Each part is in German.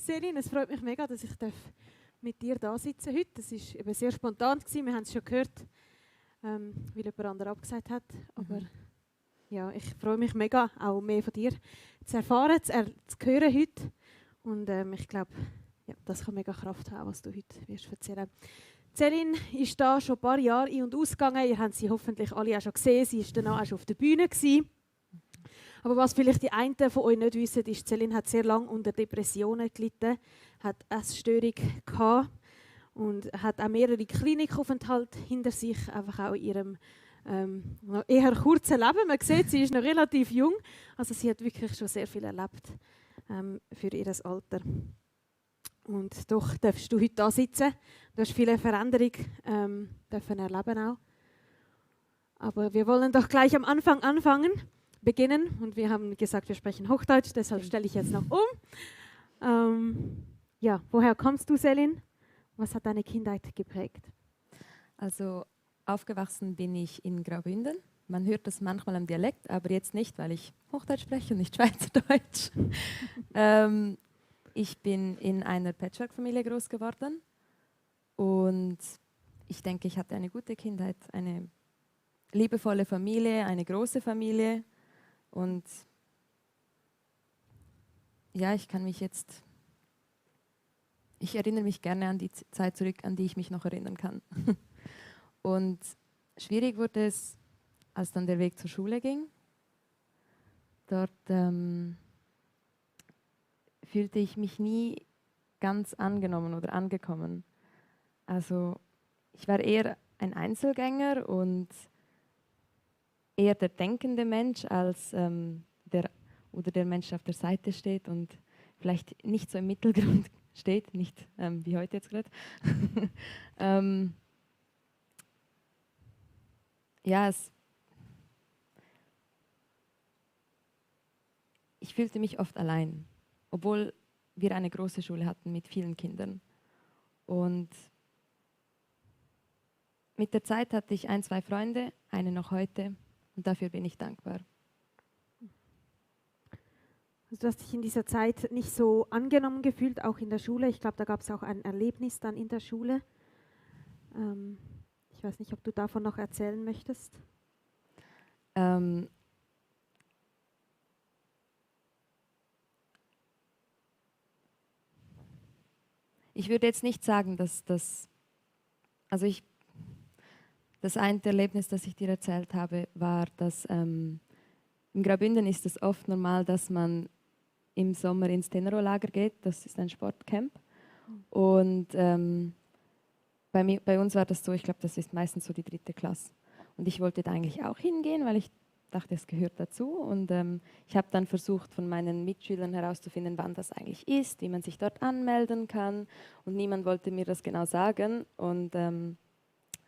Selin, es freut mich mega, dass ich mit dir da sitzen heute. Das war eben sehr spontan gewesen. Wir haben es schon gehört, weil jemand anderes abgesagt hat. Aber ja, ich freue mich mega, auch mehr von dir zu erfahren, zu hören heute. Und ich glaube, ja, das kann mega Kraft haben, was du heute wirst erzählen. Selin ist da schon ein paar Jahre ein- und ausgegangen. Ihr habt sie hoffentlich alle auch schon gesehen. Sie war danach auch schon auf der Bühne gewesen. Aber was vielleicht die einen von euch nicht wissen, ist, Selin hat sehr lange unter Depressionen gelitten, hat Essstörung gehabt und hat auch mehrere Klinikaufenthalte hinter sich, einfach auch in ihrem noch eher kurzen Leben. Man sieht, sie ist noch relativ jung, also sie hat wirklich schon sehr viel erlebt für ihr Alter. Und doch darfst du heute da sitzen. Du hast viele Veränderungen dürfen erleben auch. Aber wir wollen doch gleich am Anfang beginnen. Und wir haben gesagt, wir sprechen Hochdeutsch, deshalb stelle ich jetzt noch um. Ja, woher kommst du, Selin? Was hat deine Kindheit geprägt? Also aufgewachsen bin ich in Graubünden. Man hört das manchmal am Dialekt, aber jetzt nicht, weil ich Hochdeutsch spreche und nicht Schweizerdeutsch. Ich bin in einer Patchwork-Familie groß geworden und ich denke, ich hatte eine gute Kindheit, eine liebevolle Familie, eine große Familie und ja, ich erinnere mich gerne an die Zeit zurück, an die ich mich noch erinnern kann. Und schwierig wurde es, als dann der Weg zur Schule ging. Dort fühlte ich mich nie ganz angenommen oder angekommen. Also ich war eher ein Einzelgänger und eher der denkende Mensch als der Mensch, der auf der Seite steht und vielleicht nicht so im Mittelgrund steht, nicht wie heute jetzt gerade. Ja, ich fühlte mich oft allein, obwohl wir eine große Schule hatten mit vielen Kindern. Und mit der Zeit hatte ich 1, 2 Freunde, eine noch heute, und dafür bin ich dankbar. Also du hast dich in dieser Zeit nicht so angenommen gefühlt, auch in der Schule. Ich glaube, da gab es auch ein Erlebnis dann in der Schule. Ich weiß nicht, ob du davon noch erzählen möchtest. Ich würde jetzt nicht sagen, dass das eine Erlebnis, das ich dir erzählt habe, war, dass in Graubünden ist es oft normal, dass man im Sommer ins Tenero-Lager geht. Das ist ein Sportcamp. Und bei uns war das so, ich glaube, das ist meistens so die 3. Klasse. Und ich wollte da eigentlich auch hingehen, weil ich dachte, es gehört dazu. Und ich habe dann versucht, von meinen Mitschülern herauszufinden, wann das eigentlich ist, wie man sich dort anmelden kann. Und niemand wollte mir das genau sagen. Und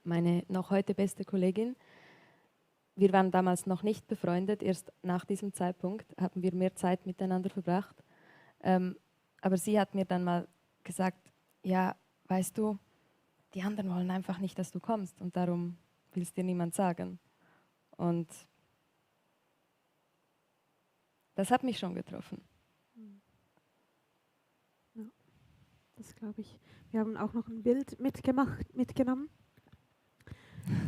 meine noch heute beste Kollegin, wir waren damals noch nicht befreundet, erst nach diesem Zeitpunkt haben wir mehr Zeit miteinander verbracht. Aber sie hat mir dann mal gesagt, ja, weißt du, die anderen wollen einfach nicht, dass du kommst und darum will es dir niemand sagen. Und das hat mich schon getroffen. Ja, das glaube ich. Wir haben auch noch ein Bild mitgenommen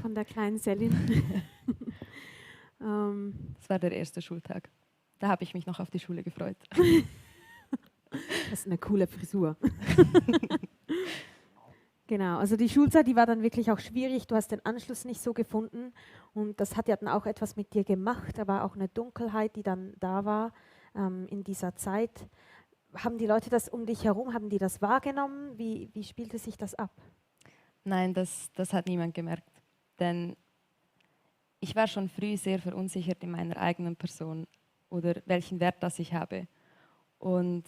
von der kleinen Selin. Das war der erste Schultag. Da habe ich mich noch auf die Schule gefreut. Das ist eine coole Frisur. Genau, also die Schulzeit, die war dann wirklich auch schwierig. Du hast den Anschluss nicht so gefunden und das hat ja dann auch etwas mit dir gemacht. Da war auch eine Dunkelheit, die dann da war in dieser Zeit. Haben die Leute das um dich herum, haben die das wahrgenommen? Wie spielte sich das ab? Nein, das hat niemand gemerkt. Denn ich war schon früh sehr verunsichert in meiner eigenen Person oder welchen Wert das ich habe. Und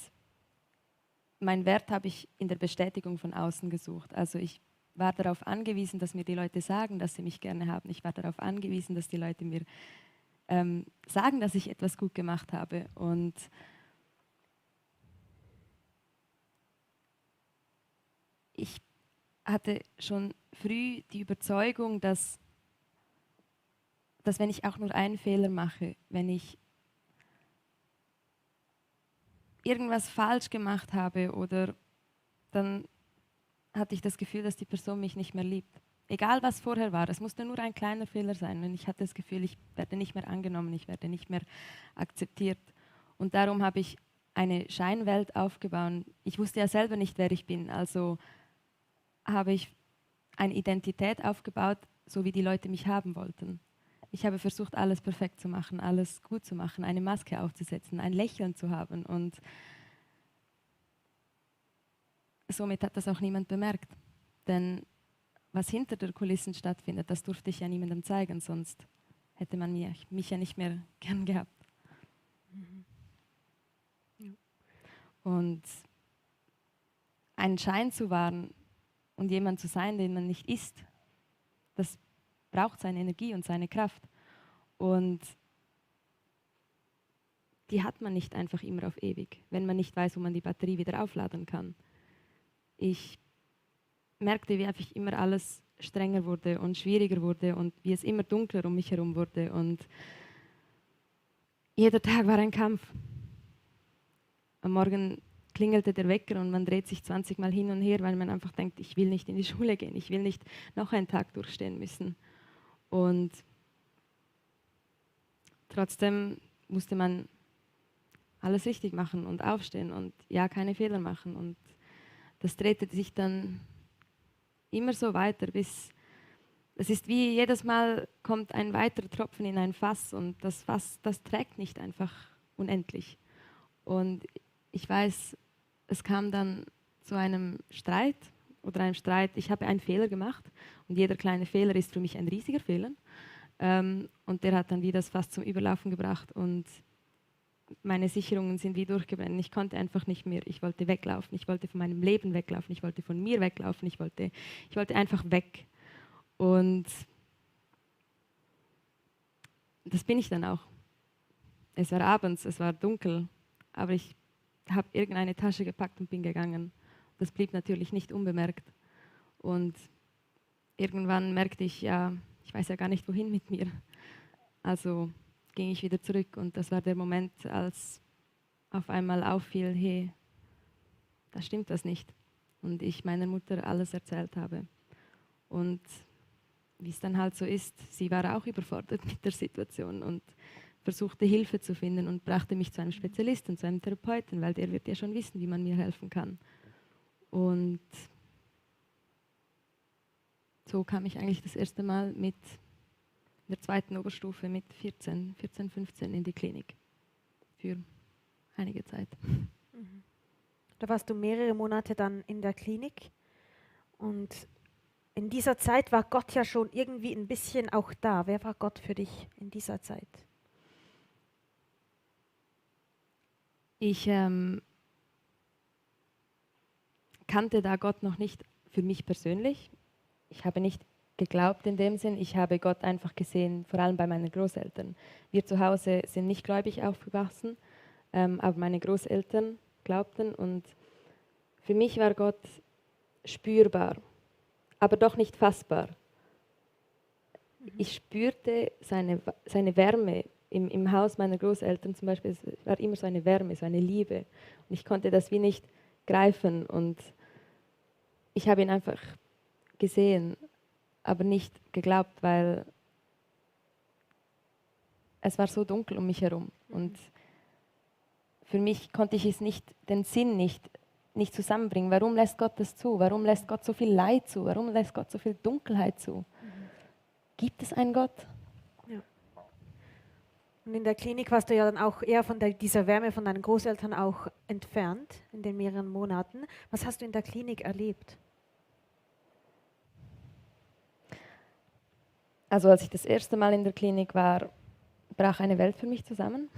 meinen Wert habe ich in der Bestätigung von außen gesucht. Also ich war darauf angewiesen, dass mir die Leute sagen, dass sie mich gerne haben. Ich war darauf angewiesen, dass die Leute mir sagen, dass ich etwas gut gemacht habe. Und ich hatte schon früh die Überzeugung, dass wenn ich auch nur einen Fehler mache, wenn ich irgendwas falsch gemacht habe oder dann hatte ich das Gefühl, dass die Person mich nicht mehr liebt. Egal was vorher war, es musste nur ein kleiner Fehler sein und ich hatte das Gefühl, ich werde nicht mehr angenommen, ich werde nicht mehr akzeptiert. Und darum habe ich eine Scheinwelt aufgebaut. Ich wusste ja selber nicht, wer ich bin, also habe ich eine Identität aufgebaut, so wie die Leute mich haben wollten. Ich habe versucht, alles perfekt zu machen, alles gut zu machen, eine Maske aufzusetzen, ein Lächeln zu haben und somit hat das auch niemand bemerkt. Denn was hinter der Kulissen stattfindet, das durfte ich ja niemandem zeigen, sonst hätte man mich ja nicht mehr gern gehabt. Mhm. Ja. Und einen Schein zu wahren und jemand zu sein, den man nicht ist, das braucht seine Energie und seine Kraft. Und die hat man nicht einfach immer auf ewig, wenn man nicht weiß, wo man die Batterie wieder aufladen kann. Ich merkte, wie einfach immer alles strenger wurde und schwieriger wurde und wie es immer dunkler um mich herum wurde. Und jeder Tag war ein Kampf. Am Morgen klingelte der Wecker und man dreht sich 20 Mal hin und her, weil man einfach denkt, ich will nicht in die Schule gehen, ich will nicht noch einen Tag durchstehen müssen. Und trotzdem musste man alles richtig machen und aufstehen und ja, keine Fehler machen. Und das drehte sich dann immer so weiter, bis es ist wie jedes Mal kommt ein weiterer Tropfen in ein Fass und das Fass, das trägt nicht einfach unendlich. Und ich weiß, es kam dann zu einem Streit oder einem Streit. Ich habe einen Fehler gemacht und jeder kleine Fehler ist für mich ein riesiger Fehler. Und der hat dann wie das Fass zum Überlaufen gebracht und meine Sicherungen sind wie durchgebrannt. Ich konnte einfach nicht mehr. Ich wollte weglaufen. Ich wollte von meinem Leben weglaufen. Ich wollte von mir weglaufen. Ich wollte einfach weg. Und das bin ich dann auch. Es war abends, es war dunkel, aber ich habe irgendeine Tasche gepackt und bin gegangen. Das blieb natürlich nicht unbemerkt. Und irgendwann merkte ich, ja, ich weiß ja gar nicht, wohin mit mir. Also ging ich wieder zurück und das war der Moment, als auf einmal auffiel, hey, da stimmt was nicht. Und ich meiner Mutter alles erzählt habe. Und wie es dann halt so ist, sie war auch überfordert mit der Situation und versuchte Hilfe zu finden und brachte mich zu einem Spezialisten, zu einem Therapeuten, weil der wird ja schon wissen, wie man mir helfen kann. Und so kam ich eigentlich das erste Mal mit der zweiten Oberstufe mit 14, 15 in die Klinik für einige Zeit. Mhm. Da warst du mehrere Monate dann in der Klinik und in dieser Zeit war Gott ja schon irgendwie ein bisschen auch da. Wer war Gott für dich in dieser Zeit? Ich kannte da Gott noch nicht für mich persönlich. Ich habe nicht geglaubt in dem Sinn. Ich habe Gott einfach gesehen, vor allem bei meinen Großeltern. Wir zu Hause sind nicht gläubig aufgewachsen, aber meine Großeltern glaubten und für mich war Gott spürbar, aber doch nicht fassbar. Ich spürte seine Wärme im Haus meiner Großeltern zum Beispiel. Es war immer so eine Wärme, so eine Liebe. Und ich konnte das wie nicht greifen und ich habe ihn einfach gesehen, aber nicht geglaubt, weil es war so dunkel um mich herum. Und für mich konnte ich es nicht, den Sinn nicht zusammenbringen. Warum lässt Gott das zu? Warum lässt Gott so viel Leid zu? Warum lässt Gott so viel Dunkelheit zu? Gibt es einen Gott? Ja. Und in der Klinik warst du ja dann auch eher von dieser Wärme von deinen Großeltern auch entfernt in den mehreren Monaten. Was hast du in der Klinik erlebt? Also als ich das erste Mal in der Klinik war, brach eine Welt für mich zusammen,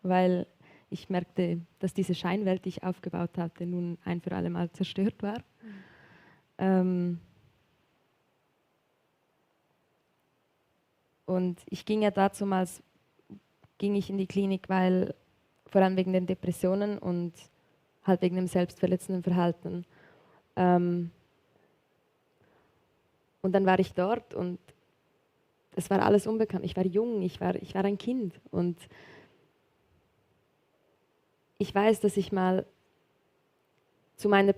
weil ich merkte, dass diese Scheinwelt, die ich aufgebaut hatte, nun ein für alle Mal zerstört war. Und ich ging ja dazumals ging ich in die Klinik, weil vor allem wegen den Depressionen und halt wegen dem selbstverletzenden Verhalten. Und dann war ich dort und es war alles unbekannt. Ich war jung, ich war ein Kind und ich weiß, dass ich mal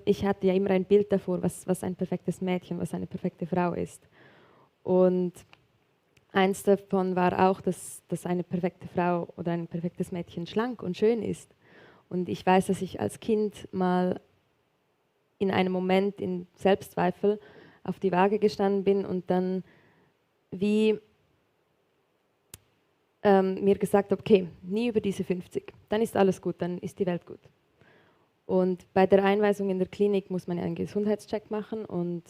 ich hatte ja immer ein Bild davor, was ein perfektes Mädchen, was eine perfekte Frau ist. Und eins davon war auch, dass eine perfekte Frau oder ein perfektes Mädchen schlank und schön ist. Und ich weiß, dass ich als Kind mal in einem Moment in Selbstzweifel auf die Waage gestanden bin und dann wie mir gesagt habe, okay, nie über diese 50, dann ist alles gut, dann ist die Welt gut. Und bei der Einweisung in der Klinik muss man einen Gesundheitscheck machen und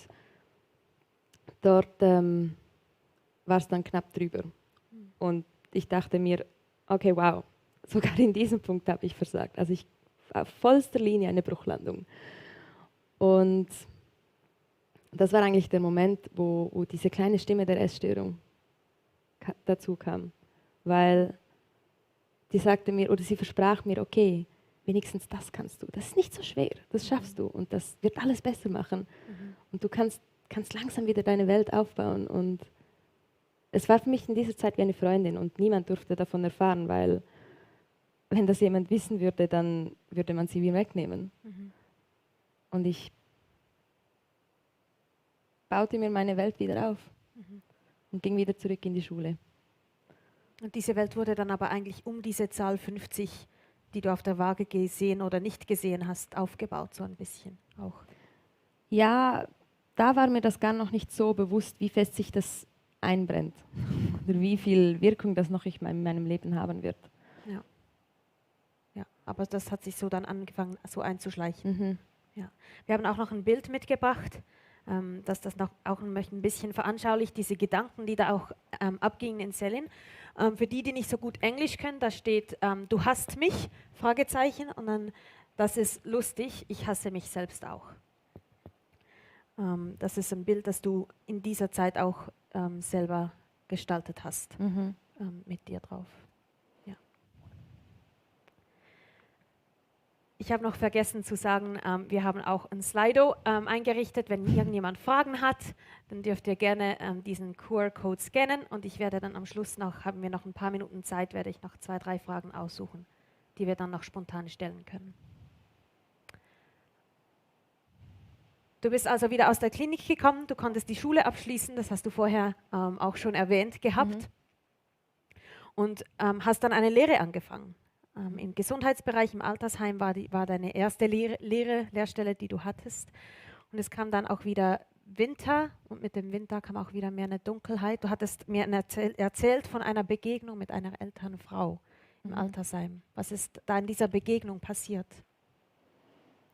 dort war es dann knapp drüber. Und ich dachte mir, okay, wow, sogar in diesem Punkt habe ich versagt. Also ich auf vollster Linie eine Bruchlandung. Und das war eigentlich der Moment, wo diese kleine Stimme der Essstörung dazu kam. Weil die sagte mir, oder sie versprach mir, okay, wenigstens das kannst du. Das ist nicht so schwer, das schaffst du und das wird alles besser machen. Und du kannst langsam wieder deine Welt aufbauen. Und es war für mich in dieser Zeit wie eine Freundin und niemand durfte davon erfahren, weil wenn das jemand wissen würde, dann würde man sie wie wegnehmen. Und ich baute mir meine Welt wieder auf und ging wieder zurück in die Schule. Und diese Welt wurde dann aber eigentlich um diese Zahl 50, die du auf der Waage gesehen oder nicht gesehen hast, aufgebaut, so ein bisschen auch. Ja, da war mir das gar noch nicht so bewusst, wie fest sich das einbrennt oder wie viel Wirkung das noch in meinem Leben haben wird. Ja, aber das hat sich so dann angefangen, so einzuschleichen. Ja. Wir haben auch noch ein Bild mitgebracht, dass das noch auch ein bisschen veranschaulicht, diese Gedanken, die da auch abgingen in Selin. Für die, die nicht so gut Englisch können, da steht, du hasst mich, Fragezeichen, und dann, das ist lustig, ich hasse mich selbst auch. Das ist ein Bild, das du in dieser Zeit auch selber gestaltet hast, mit dir drauf. Ja. Ich habe noch vergessen zu sagen, wir haben auch ein Slido eingerichtet. Wenn irgendjemand Fragen hat, dann dürft ihr gerne diesen QR-Code scannen und ich werde dann am Schluss haben wir noch ein paar Minuten Zeit, werde ich noch 2, 3 Fragen aussuchen, die wir dann noch spontan stellen können. Du bist also wieder aus der Klinik gekommen, du konntest die Schule abschließen, das hast du vorher auch schon erwähnt gehabt, und hast dann eine Lehre angefangen. Im Gesundheitsbereich, im Altersheim war deine erste Lehrstelle, die du hattest. Und es kam dann auch wieder Winter und mit dem Winter kam auch wieder mehr eine Dunkelheit. Du hattest mir erzählt von einer Begegnung mit einer älteren Frau im Altersheim. Was ist da in dieser Begegnung passiert?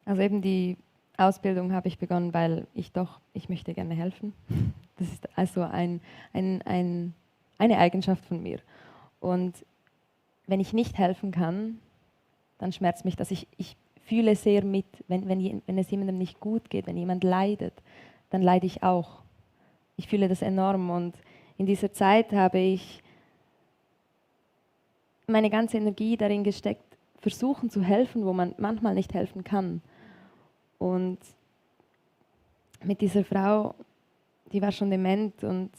Also eben die Ausbildung habe ich begonnen, weil ich möchte gerne helfen. Das ist also eine Eigenschaft von mir. Und wenn ich nicht helfen kann, dann schmerzt mich das. Ich fühle sehr mit, wenn es jemandem nicht gut geht, wenn jemand leidet, dann leide ich auch. Ich fühle das enorm und in dieser Zeit habe ich meine ganze Energie darin gesteckt, versuchen zu helfen, wo man manchmal nicht helfen kann. Und mit dieser Frau, die war schon dement und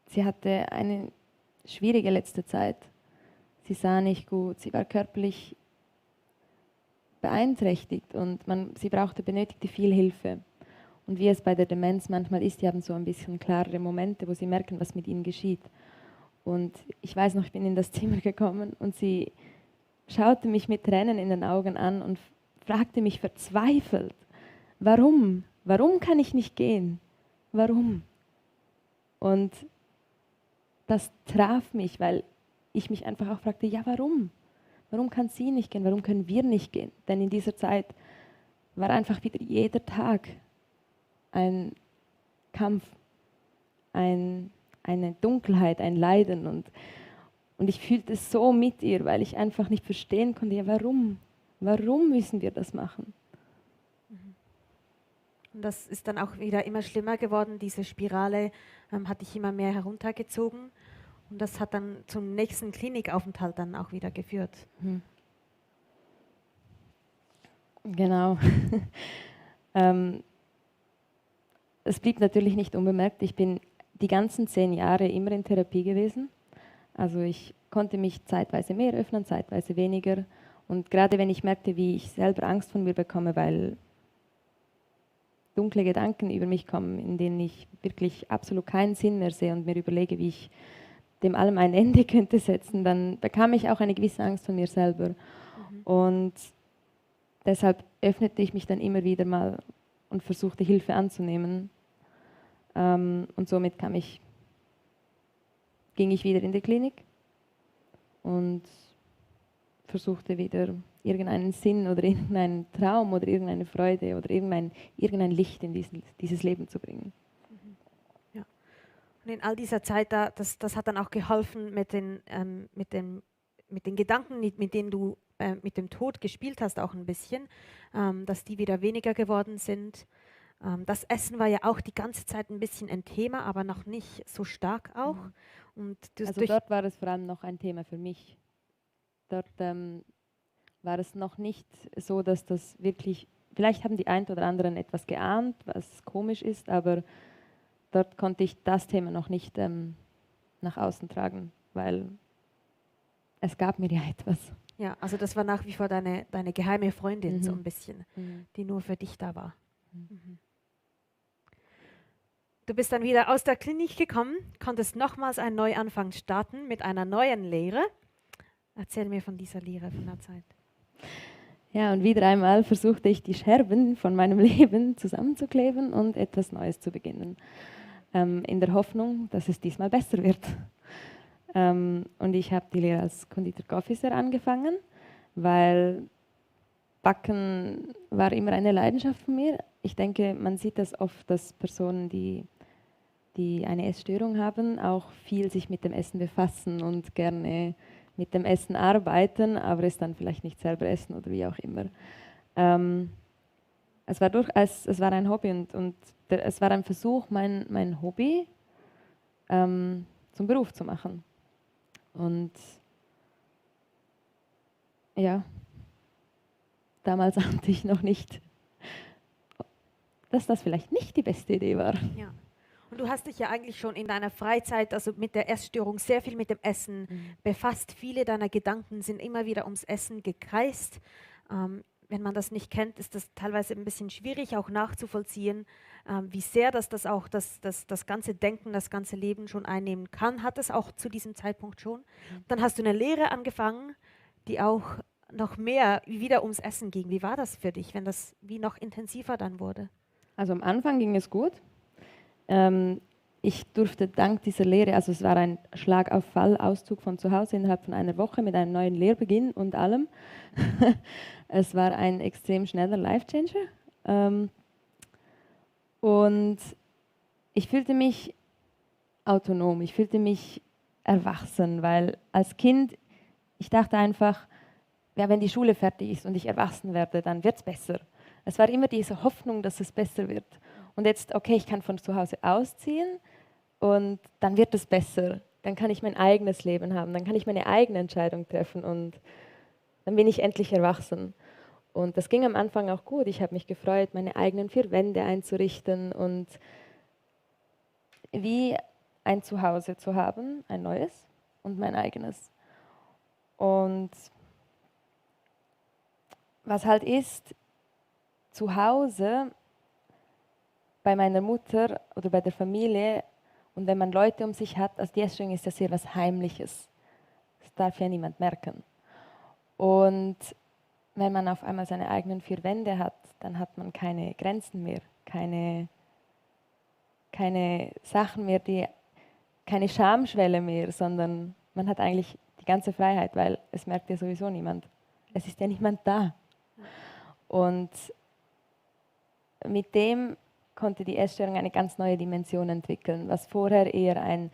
sie hatte eine schwierige letzte Zeit. Sie sah nicht gut, sie war körperlich beeinträchtigt und sie benötigte viel Hilfe. Und wie es bei der Demenz manchmal ist, die haben so ein bisschen klarere Momente, wo sie merken, was mit ihnen geschieht. Und ich weiß noch, ich bin in das Zimmer gekommen und sie schaute mich mit Tränen in den Augen an und fragte mich verzweifelt, warum? Warum kann ich nicht gehen? Warum? Und das traf mich, weil ich mich einfach auch fragte, ja, warum? Warum kann sie nicht gehen? Warum können wir nicht gehen? Denn in dieser Zeit war einfach wieder jeder Tag ein Kampf, eine Dunkelheit, ein Leiden. Und ich fühlte es so mit ihr, weil ich einfach nicht verstehen konnte, ja, warum? Warum müssen wir das machen? Und das ist dann auch wieder immer schlimmer geworden. Diese Spirale hat dich immer mehr heruntergezogen. Und das hat dann zum nächsten Klinikaufenthalt dann auch wieder geführt. Genau. Es blieb natürlich nicht unbemerkt. Ich bin die ganzen 10 Jahre immer in Therapie gewesen. Also ich konnte mich zeitweise mehr öffnen, zeitweise weniger. Und gerade wenn ich merkte, wie ich selber Angst von mir bekomme, weil dunkle Gedanken über mich kommen, in denen ich wirklich absolut keinen Sinn mehr sehe und mir überlege, wie ich dem allem ein Ende könnte setzen, dann bekam ich auch eine gewisse Angst von mir selber. Und deshalb öffnete ich mich dann immer wieder mal und versuchte Hilfe anzunehmen. Und somit ging ich wieder in die Klinik und versuchte wieder irgendeinen Sinn oder irgendeinen Traum oder irgendeine Freude oder irgendein Licht in dieses Leben zu bringen. Ja. Und in all dieser Zeit, das hat dann auch geholfen mit den Gedanken, mit denen du mit dem Tod gespielt hast, auch ein bisschen, dass die wieder weniger geworden sind. Das Essen war ja auch die ganze Zeit ein bisschen ein Thema, aber noch nicht so stark auch. Und Also dort war es vor allem noch ein Thema für mich. Dort war es noch nicht so, dass das wirklich, vielleicht haben die einen oder anderen etwas geahnt, was komisch ist, aber dort konnte ich das Thema noch nicht nach außen tragen, weil es gab mir ja etwas. Ja, also das war nach wie vor deine geheime Freundin so ein bisschen, die nur für dich da war. Du bist dann wieder aus der Klinik gekommen, konntest nochmals einen Neuanfang starten mit einer neuen Lehre. Erzähl mir von dieser Lehre, von der Zeit. Ja, und wieder einmal versuchte ich, die Scherben von meinem Leben zusammenzukleben und etwas Neues zu beginnen. In der Hoffnung, dass es diesmal besser wird. Und ich habe die Lehre als Konditor-Officer angefangen, weil Backen war immer eine Leidenschaft von mir. Ich denke, man sieht das oft, dass Personen, die eine Essstörung haben, auch viel sich mit dem Essen befassen und gerne mit dem Essen arbeiten, aber es dann vielleicht nicht selber essen oder wie auch immer. Es war ein Hobby und es war ein Versuch, mein Hobby zum Beruf zu machen. Und ja, damals ahnte ich noch nicht, dass das vielleicht nicht die beste Idee war. Ja. Und du hast dich ja eigentlich schon in deiner Freizeit, also mit der Essstörung, sehr viel mit dem Essen befasst. Viele deiner Gedanken sind immer wieder ums Essen gekreist. Wenn man das nicht kennt, ist das teilweise ein bisschen schwierig auch nachzuvollziehen, wie sehr das auch das ganze Denken, das ganze Leben schon einnehmen kann. Hat es auch zu diesem Zeitpunkt schon. Dann hast du eine Lehre angefangen, die auch noch mehr wieder ums Essen ging. Wie war das für dich, wenn das wie noch intensiver dann wurde? Also am Anfang ging es gut. Ich durfte dank dieser Lehre, also es war ein Schlagauffall-Auszug von zu Hause innerhalb von einer Woche mit einem neuen Lehrbeginn und allem. Es war ein extrem schneller Life-Changer. Und ich fühlte mich autonom, ich fühlte mich erwachsen, weil als Kind, ich dachte einfach, ja, wenn die Schule fertig ist und ich erwachsen werde, dann wird es besser. Es war immer diese Hoffnung, dass es besser wird. Und jetzt, okay, ich kann von zu Hause ausziehen und dann wird es besser. Dann kann ich mein eigenes Leben haben, dann kann ich meine eigene Entscheidung treffen und dann bin ich endlich erwachsen. Und das ging am Anfang auch gut. Ich habe mich gefreut, meine eigenen 4 Wände einzurichten und wie ein Zuhause zu haben, ein neues und mein eigenes. Und was halt ist, zu Hause bei meiner Mutter oder bei der Familie und wenn man Leute um sich hat, also die Essstörung ist ja sehr was Heimliches. Das darf ja niemand merken. Und wenn man auf einmal seine eigenen 4 Wände hat, dann hat man keine Grenzen mehr, keine Sachen mehr, keine Schamschwelle mehr, sondern man hat eigentlich die ganze Freiheit, weil es merkt ja sowieso niemand. Es ist ja niemand da. Und mit dem konnte die Essstörung eine ganz neue Dimension entwickeln, was vorher eher ein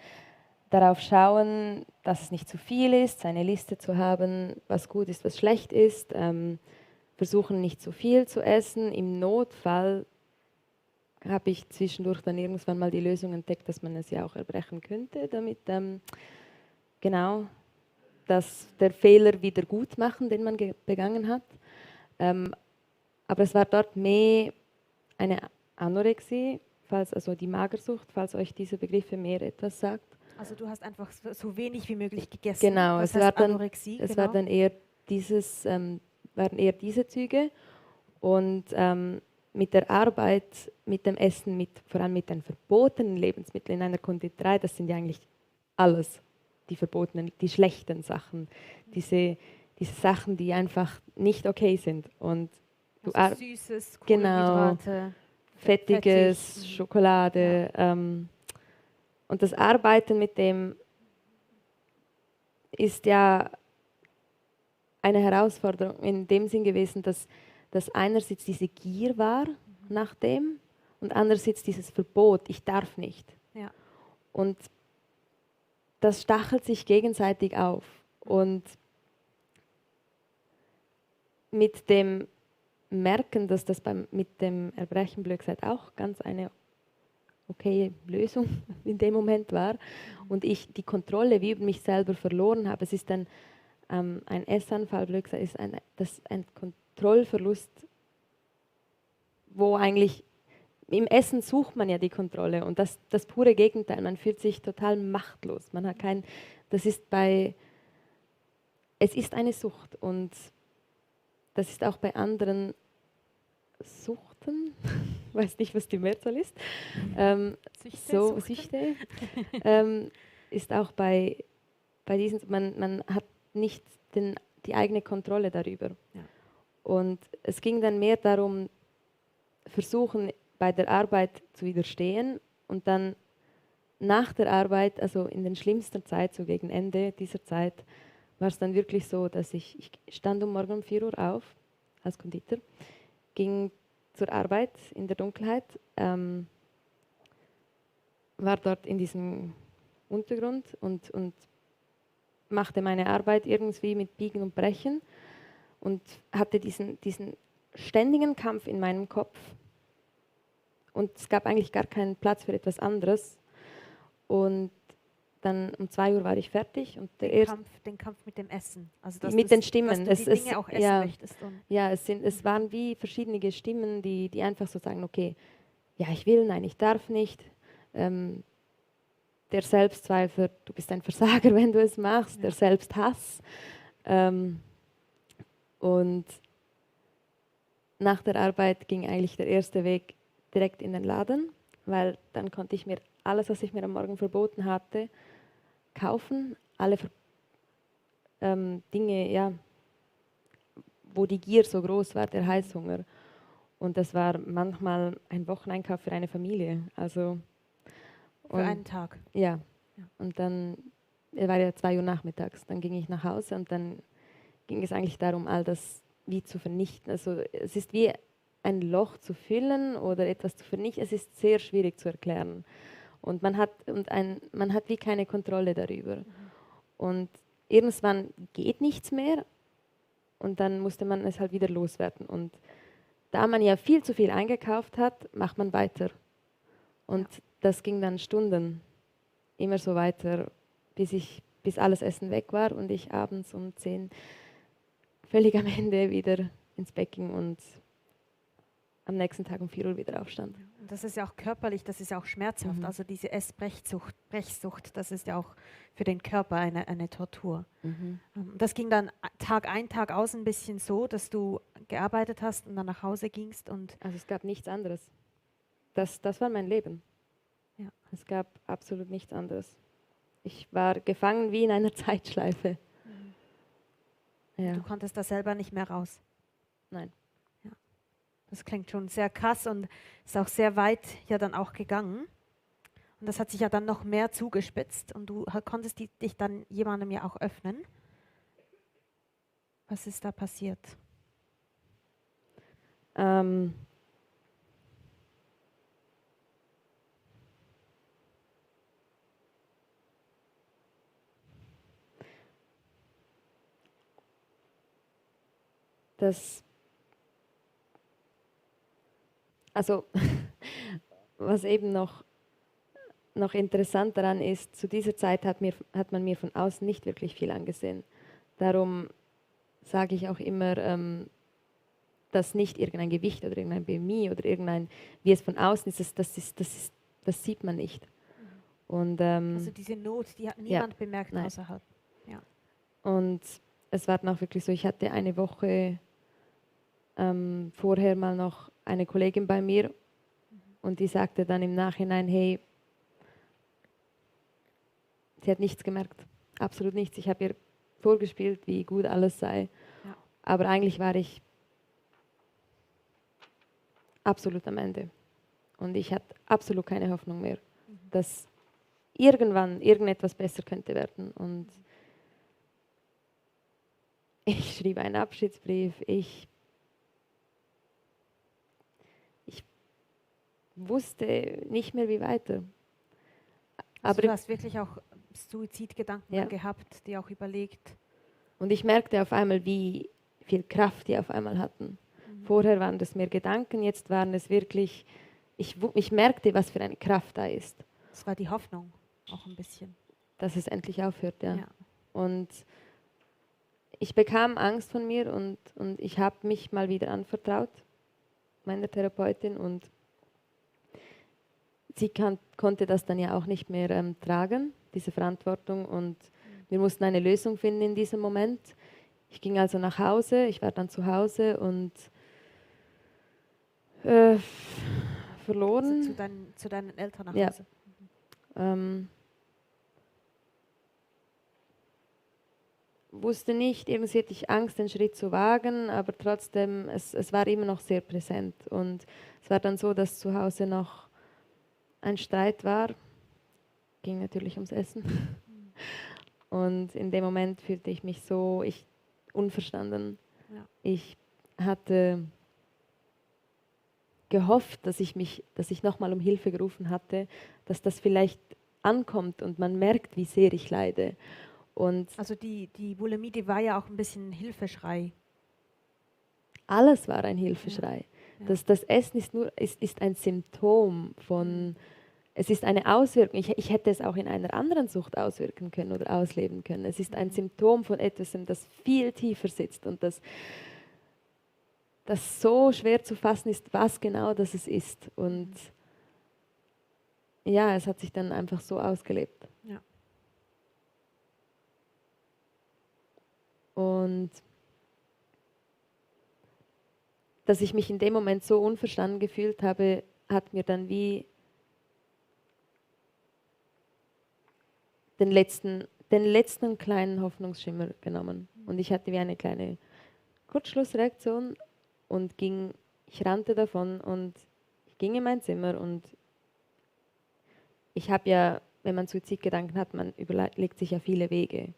darauf schauen, dass es nicht zu viel ist, seine Liste zu haben, was gut ist, was schlecht ist, versuchen nicht zu viel zu essen. Im Notfall habe ich zwischendurch dann irgendwann mal die Lösung entdeckt, dass man es ja auch erbrechen könnte, damit genau der Fehler wieder gut machen, den man begangen hat. Aber es war dort mehr eine Anorexie, also die Magersucht, falls euch diese Begriffe mehr etwas sagt. Also du hast einfach so wenig wie möglich gegessen. Genau, das heißt Anorexie. Es war dann eher waren eher diese Züge. Und mit der Arbeit, mit dem Essen, vor allem mit den verbotenen Lebensmitteln in einer Konditorei, das sind ja eigentlich alles die verbotenen, die schlechten Sachen, diese Sachen, die einfach nicht okay sind. Und Also Süßes, genau, Kohlenhydrate, Fettiges, fettig. Schokolade. Und das Arbeiten mit dem ist ja eine Herausforderung in dem Sinn gewesen, dass einerseits diese Gier war nach dem und andererseits dieses Verbot, ich darf nicht. Ja. Und das stachelt sich gegenseitig auf. Und mit dem Merken, dass das mit dem Erbrechen blöd gesagt auch ganz eine okaye Lösung in dem Moment war und ich die Kontrolle wie über mich selber verloren habe. Es ist ein Essanfall, blöd gesagt, ist ein Kontrollverlust, wo eigentlich im Essen sucht man ja die Kontrolle und das pure Gegenteil. Man fühlt sich total machtlos. Man hat es ist eine Sucht und das ist auch bei anderen Suchten, weiß nicht, was die Mehrzahl ist, Süchte, ist auch bei diesen, man hat nicht die eigene Kontrolle darüber. Ja. Und es ging dann mehr darum, versuchen, bei der Arbeit zu widerstehen und dann nach der Arbeit, also in der schlimmsten Zeit, so gegen Ende dieser Zeit, war es dann wirklich so, dass ich stand Morgen um 4 Uhr auf, als Konditor, ging zur Arbeit in der Dunkelheit, war dort in diesem Untergrund und machte meine Arbeit irgendwie mit Biegen und Brechen und hatte diesen ständigen Kampf in meinem Kopf. Und es gab eigentlich gar keinen Platz für etwas anderes. Und dann um 2 Uhr war ich fertig. Und den Kampf mit dem Essen. Also mit den Stimmen. Dass du die Dinge auch essen möchtest. Ja, es waren wie verschiedene Stimmen, die einfach so sagen, okay, ja, ich will, nein, ich darf nicht. Der Selbstzweifel, du bist ein Versager, wenn du es machst. Ja. Der Selbsthass. Und nach der Arbeit ging eigentlich der erste Weg direkt in den Laden, weil dann konnte ich mir alles, was ich mir am Morgen verboten hatte, kaufen. Alle Dinge, ja, wo die Gier so groß war, der Heißhunger. Und das war manchmal ein Wocheneinkauf für eine Familie. Also, für einen Tag? Ja. Und dann, es war ja 2 Uhr nachmittags, dann ging ich nach Hause und dann ging es eigentlich darum, all das wie zu vernichten. Also es ist wie ein Loch zu füllen oder etwas zu vernichten. Es ist sehr schwierig zu erklären. Und man hat wie keine Kontrolle darüber. Mhm. Und irgendwann geht nichts mehr und dann musste man es halt wieder loswerden. Und da man ja viel zu viel eingekauft hat, macht man weiter. Und das ging dann Stunden immer so weiter, bis alles Essen weg war und ich abends um 10 völlig am Ende wieder ins Bett ging und am nächsten Tag um 4 Uhr wieder aufstand. Und das ist ja auch körperlich, das ist ja auch schmerzhaft. Mhm. Also diese Brechsucht, das ist ja auch für den Körper eine Tortur. Mhm. Das ging dann Tag ein, Tag aus ein bisschen so, dass du gearbeitet hast und dann nach Hause gingst. Also es gab nichts anderes. Das war mein Leben. Ja. Es gab absolut nichts anderes. Ich war gefangen wie in einer Zeitschleife. Mhm. Ja. Du konntest da selber nicht mehr raus? Nein. Ja. Das klingt schon sehr krass und ist auch sehr weit ja dann auch gegangen. Und das hat sich ja dann noch mehr zugespitzt und du konntest dich dann jemandem ja auch öffnen. Was ist da passiert? Also, was eben noch interessant daran ist, zu dieser Zeit hat man mir von außen nicht wirklich viel angesehen. Darum sage ich auch immer, dass nicht irgendein Gewicht oder irgendein BMI oder wie es von außen ist, das sieht man nicht. Und, also diese Not, die hat niemand bemerkt außerhalb. Ja. Und es war dann auch wirklich so, ich hatte eine Woche vorher mal noch eine Kollegin bei mir und die sagte dann im Nachhinein, hey, sie hat nichts gemerkt, absolut nichts. Ich habe ihr vorgespielt, wie gut alles sei, Ja. aber eigentlich war ich absolut am Ende und ich hatte absolut keine Hoffnung mehr, dass irgendwann irgendetwas besser könnte werden. Und ich schrieb einen Abschiedsbrief, ich wusste nicht mehr, wie weiter. Also Aber du hast wirklich auch Suizidgedanken ja. gehabt, die auch überlegt. Und ich merkte auf einmal, wie viel Kraft die auf einmal hatten. Vorher waren das mehr Gedanken, jetzt waren es wirklich, ich merkte, was für eine Kraft da ist. Das war die Hoffnung, auch ein bisschen. Dass es endlich aufhört, ja. Ja. Und ich bekam Angst von mir und ich habe mich mal wieder anvertraut, meiner Therapeutin, und sie konnte das dann ja auch nicht mehr tragen, diese Verantwortung, und wir mussten eine Lösung finden in diesem Moment. Ich ging also nach Hause, ich war dann zu Hause und verloren. Also zu deinen Eltern nach Ja. Hause. Wusste nicht, irgendwie hatte ich Angst, den Schritt zu wagen, aber trotzdem, es war immer noch sehr präsent. Und es war dann so, dass zu Hause noch ein Streit war, ging natürlich ums Essen. Und in dem Moment fühlte ich mich so unverstanden. Ja. Ich hatte gehofft, dass ich nochmal um Hilfe gerufen hatte, dass das vielleicht ankommt und man merkt, wie sehr ich leide. Und Also die Bulimie, die war ja auch ein bisschen ein Hilfeschrei. alles war ein Hilfeschrei. Ja. Das Essen ist ein Symptom von, es ist eine Auswirkung. Ich hätte es auch in einer anderen Sucht auswirken können oder ausleben können. Es ist ein Symptom von etwas, das viel tiefer sitzt und das so schwer zu fassen ist, was genau das es ist. Und ja, es hat sich dann einfach so ausgelebt. Ja. Und dass ich mich in dem Moment so unverstanden gefühlt habe, hat mir dann wie den letzten kleinen Hoffnungsschimmer genommen. Und ich hatte wie eine kleine Kurzschlussreaktion und ich rannte davon und ich ging in mein Zimmer und ich habe ja, wenn man Suizidgedanken hat, man überlegt sich ja viele Wege.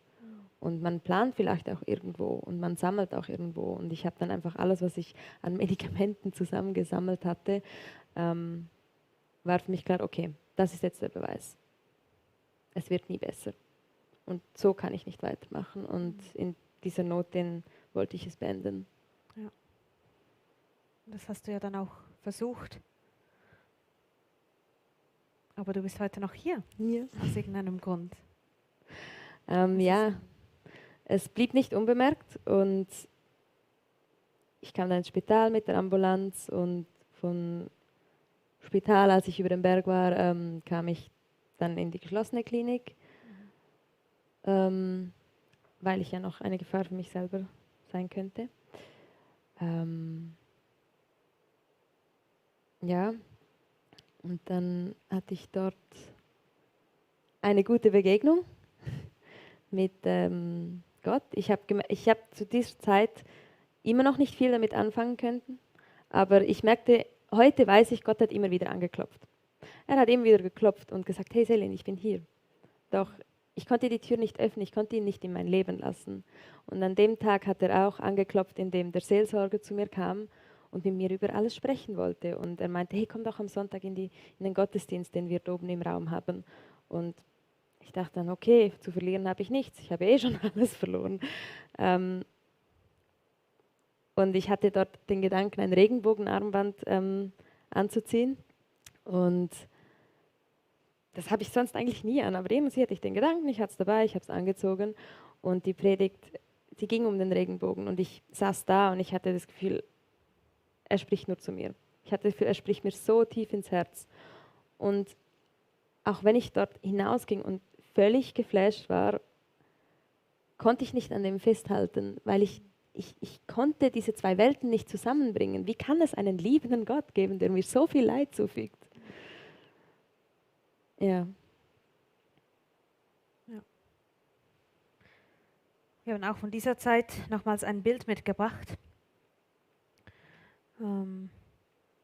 Und man plant vielleicht auch irgendwo und man sammelt auch irgendwo. Und ich habe dann einfach alles, was ich an Medikamenten zusammengesammelt hatte, war für mich klar, okay, das ist jetzt der Beweis. Es wird nie besser. Und so kann ich nicht weitermachen. Und in dieser Not, wollte ich es beenden. Ja. Das hast du ja dann auch versucht. Aber du bist heute noch hier, aus irgendeinem Grund. Ja, es blieb nicht unbemerkt und ich kam dann ins Spital mit der Ambulanz und vom Spital, als ich über den Berg war, kam ich dann in die geschlossene Klinik, weil ich ja noch eine Gefahr für mich selber sein könnte. Ja, und dann hatte ich dort eine gute Begegnung mit Gott. Ich habe zu dieser Zeit immer noch nicht viel damit anfangen können, aber ich merkte, heute weiß ich, Gott hat immer wieder angeklopft. Er hat immer wieder geklopft und gesagt, hey Selin, ich bin hier. Doch ich konnte die Tür nicht öffnen, ich konnte ihn nicht in mein Leben lassen. Und an dem Tag hat er auch angeklopft, indem der Seelsorger zu mir kam und mit mir über alles sprechen wollte. Und er meinte, hey, komm doch am Sonntag in den Gottesdienst, den wir oben im Raum haben. Und ich dachte dann, okay, zu verlieren habe ich nichts, ich habe schon alles verloren. Und ich hatte dort den Gedanken, ein Regenbogenarmband anzuziehen. Und das habe ich sonst eigentlich nie an, aber irgendwie hatte ich den Gedanken, ich hatte es dabei, ich habe es angezogen. Und die Predigt, die ging um den Regenbogen. Und ich saß da und ich hatte das Gefühl, er spricht nur zu mir. Ich hatte das Gefühl, er spricht mir so tief ins Herz. Und auch wenn ich dort hinausging und völlig geflasht war, konnte ich nicht an dem festhalten, weil ich konnte diese zwei Welten nicht zusammenbringen. Wie kann es einen liebenden Gott geben, der mir so viel Leid zufügt? Ja. Ja. Wir haben auch von dieser Zeit nochmals ein Bild mitgebracht,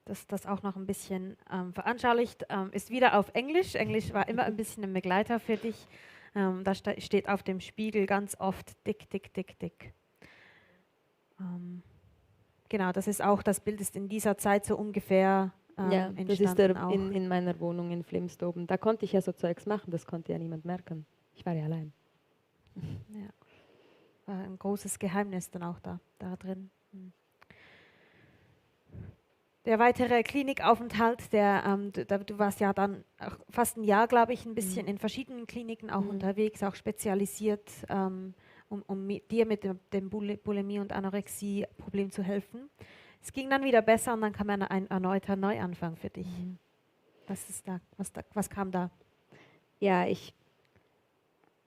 das auch noch ein bisschen veranschaulicht. Ist wieder auf Englisch. Englisch war immer ein bisschen ein Begleiter für dich. Da steht auf dem Spiegel ganz oft dick, dick, dick, dick. Genau, das ist auch, das Bild ist in dieser Zeit so ungefähr Ja, das ist entstanden auch. in meiner Wohnung in Flimstoben. Da konnte ich ja so Zeugs machen, das konnte ja niemand merken. Ich war ja allein. Ja. War ein großes Geheimnis dann auch da drin. Der weitere Klinikaufenthalt, du warst ja dann auch fast ein Jahr, glaube ich, ein bisschen in verschiedenen Kliniken auch unterwegs, auch spezialisiert, um dir mit dem Bulimie- und Anorexie-Problem zu helfen. Es ging dann wieder besser und dann kam ein erneuter Neuanfang für dich. Was kam da? Ja, ich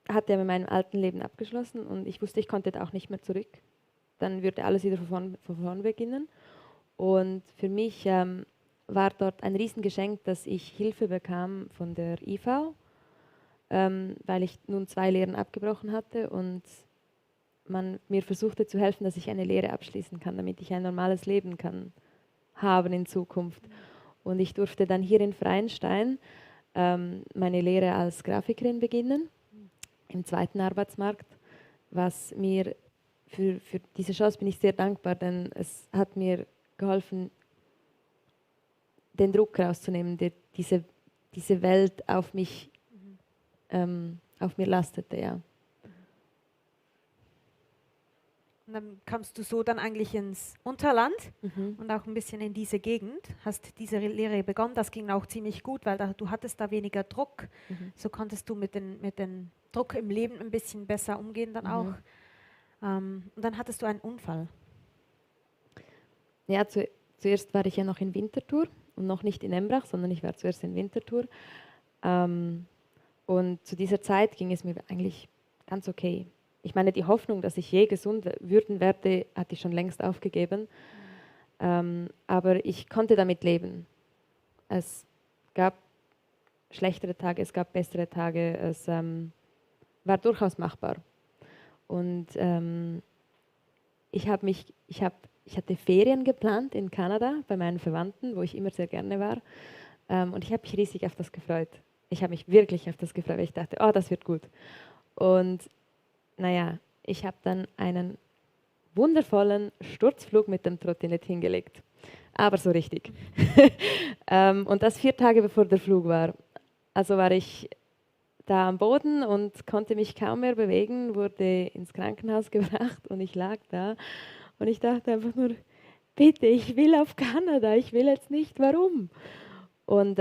hatte ja mit meinem alten Leben abgeschlossen und ich wusste, ich konnte da auch nicht mehr zurück. Dann würde alles wieder von vorn beginnen. Und für mich war dort ein Riesengeschenk, dass ich Hilfe bekam von der IV, weil ich nun 2 Lehren abgebrochen hatte und man mir versuchte zu helfen, dass ich eine Lehre abschließen kann, damit ich ein normales Leben kann haben in Zukunft. Und ich durfte dann hier in Freienstein meine Lehre als Grafikerin beginnen, im 2. Arbeitsmarkt, was mir für diese Chance bin ich sehr dankbar, denn es hat mir geholfen, den Druck rauszunehmen, der diese Welt auf mir lastete, ja. Und dann kamst du so dann eigentlich ins Unterland und auch ein bisschen in diese Gegend, hast diese Lehre begonnen, das ging auch ziemlich gut, weil du hattest da weniger Druck, so konntest du mit den Druck im Leben ein bisschen besser umgehen dann auch. Und dann hattest du einen Unfall. Ja, zuerst war ich ja noch in Winterthur und noch nicht in Embrach, sondern ich war zuerst in Winterthur. Und zu dieser Zeit ging es mir eigentlich ganz okay. Ich meine, die Hoffnung, dass ich je gesund würden werde, hatte ich schon längst aufgegeben. Aber ich konnte damit leben. Es gab schlechtere Tage, es gab bessere Tage. Es war durchaus machbar. Und ich hatte Ferien geplant in Kanada bei meinen Verwandten, wo ich immer sehr gerne war. Und ich habe mich riesig auf das gefreut. Ich habe mich wirklich auf das gefreut, weil ich dachte, oh, das wird gut. Und naja, ich habe dann einen wundervollen Sturzflug mit dem Trottinett hingelegt. Aber so richtig. Und das 4 Tage bevor der Flug war. Also war ich da am Boden und konnte mich kaum mehr bewegen, wurde ins Krankenhaus gebracht und ich lag da und ich dachte einfach nur, bitte, ich will auf Kanada, ich will jetzt nicht, warum? Und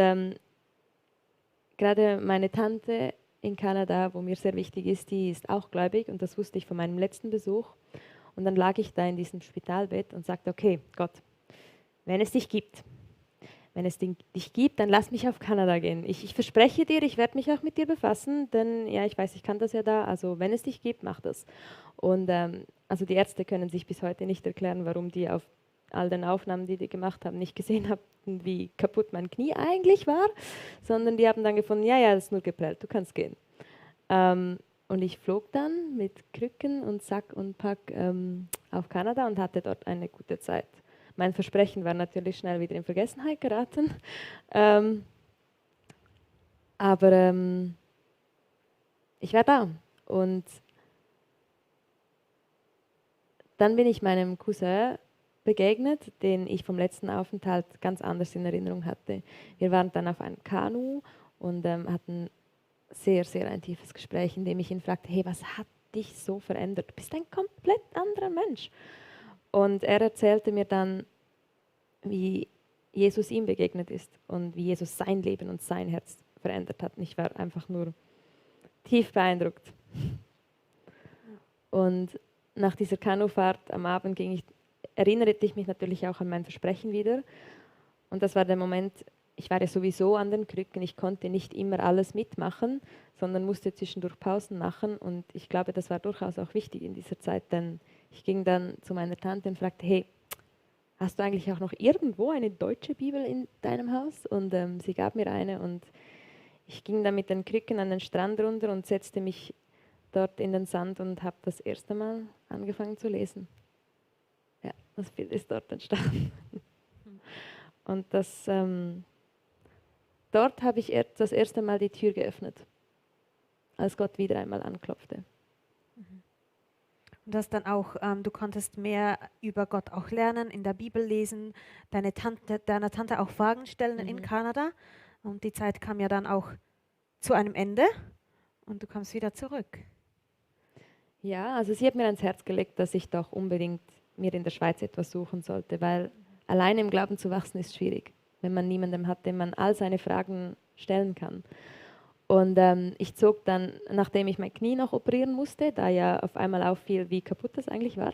gerade meine Tante in Kanada, wo mir sehr wichtig ist, die ist auch gläubig und das wusste ich von meinem letzten Besuch. Und dann lag ich da in diesem Spitalbett und sagte, okay, Gott, wenn es dich gibt, dann lass mich auf Kanada gehen. Ich verspreche dir, ich werde mich auch mit dir befassen, denn ja, ich weiß, ich kann das ja da, also wenn es dich gibt, mach das. Und also die Ärzte können sich bis heute nicht erklären, warum die auf all den Aufnahmen, die gemacht haben, nicht gesehen haben, wie kaputt mein Knie eigentlich war, sondern die haben dann gefunden, ja, das ist nur geprellt, du kannst gehen. Und ich flog dann mit Krücken und Sack und Pack auf Kanada und hatte dort eine gute Zeit. Mein Versprechen war natürlich schnell wieder in Vergessenheit geraten. Aber ich war da. Und dann bin ich meinem Cousin begegnet, den ich vom letzten Aufenthalt ganz anders in Erinnerung hatte. Wir waren dann auf einem Kanu und hatten sehr, sehr ein tiefes Gespräch, in dem ich ihn fragte, hey, was hat dich so verändert? Du bist ein komplett anderer Mensch. Und er erzählte mir dann, wie Jesus ihm begegnet ist und wie Jesus sein Leben und sein Herz verändert hat. Und ich war einfach nur tief beeindruckt. Und nach dieser Kanufahrt am Abend erinnerte ich mich natürlich auch an mein Versprechen wieder. Und das war der Moment, ich war ja sowieso an den Krücken, ich konnte nicht immer alles mitmachen, sondern musste zwischendurch Pausen machen und ich glaube, das war durchaus auch wichtig in dieser Zeit, denn ich ging dann zu meiner Tante und fragte, hey, hast du eigentlich auch noch irgendwo eine deutsche Bibel in deinem Haus? Und sie gab mir eine und ich ging dann mit den Krücken an den Strand runter und setzte mich dort in den Sand und habe das erste Mal angefangen zu lesen. Ja, das Bild ist dort entstanden. Und dort habe ich das erste Mal die Tür geöffnet, als Gott wieder einmal anklopfte. Und das dann auch, du konntest mehr über Gott auch lernen, in der Bibel lesen, deiner Tante auch Fragen stellen in Kanada. Und die Zeit kam ja dann auch zu einem Ende und du kommst wieder zurück. Ja, also sie hat mir ans Herz gelegt, dass ich doch unbedingt mir in der Schweiz etwas suchen sollte, weil alleine im Glauben zu wachsen ist schwierig, wenn man niemanden hat, dem man all seine Fragen stellen kann. Und ich zog dann, nachdem ich mein Knie noch operieren musste, da ja auf einmal auffiel, wie kaputt das eigentlich war,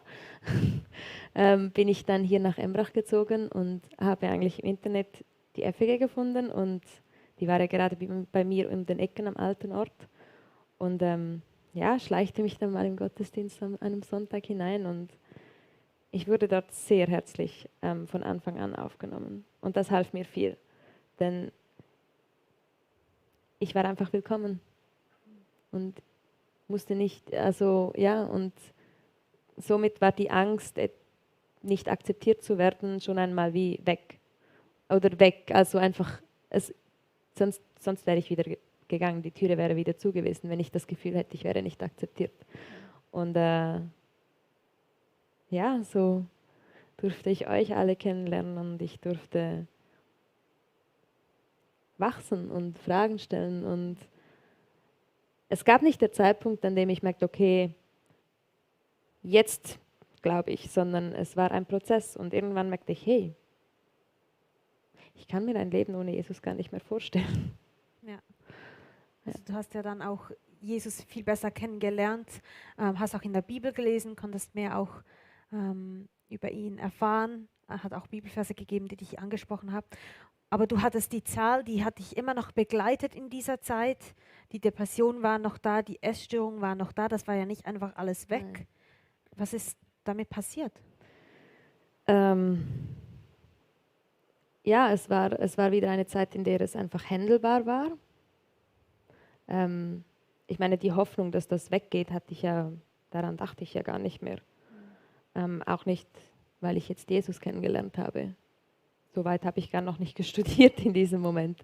bin ich dann hier nach Embrach gezogen und habe eigentlich im Internet die FEG gefunden und die war ja gerade bei mir um den Ecken am alten Ort. Und ja, schleichte mich dann mal im Gottesdienst an einem Sonntag hinein und ich wurde dort sehr herzlich von Anfang an aufgenommen. Und das half mir viel, denn ich war einfach willkommen und musste nicht, also ja, und somit war die Angst, nicht akzeptiert zu werden, schon einmal wie weg. Oder weg, also einfach, sonst wäre ich wieder gegangen, die Türe wäre wieder zu gewesen, wenn ich das Gefühl hätte, ich wäre nicht akzeptiert. Und ja, so durfte ich euch alle kennenlernen und ich durfte wachsen und Fragen stellen. Und es gab nicht den Zeitpunkt, an dem ich merkte, okay, jetzt glaube ich, sondern es war ein Prozess. Und irgendwann merkte ich, hey, ich kann mir ein Leben ohne Jesus gar nicht mehr vorstellen. Ja. Also du hast ja dann auch Jesus viel besser kennengelernt, hast auch in der Bibel gelesen, konntest mehr auch über ihn erfahren, hat auch Bibelverse gegeben, die dich angesprochen haben. Aber du hattest die Zahl, die hat dich immer noch begleitet in dieser Zeit. Die Depression war noch da, die Essstörung war noch da, das war ja nicht einfach alles weg. Nein. Was ist damit passiert? Ja, es war wieder eine Zeit, in der es einfach händelbar war. Ich meine, die Hoffnung, dass das weggeht, daran dachte ich ja gar nicht mehr. Auch nicht, weil ich jetzt Jesus kennengelernt habe. Soweit habe ich gar noch nicht studiert in diesem Moment.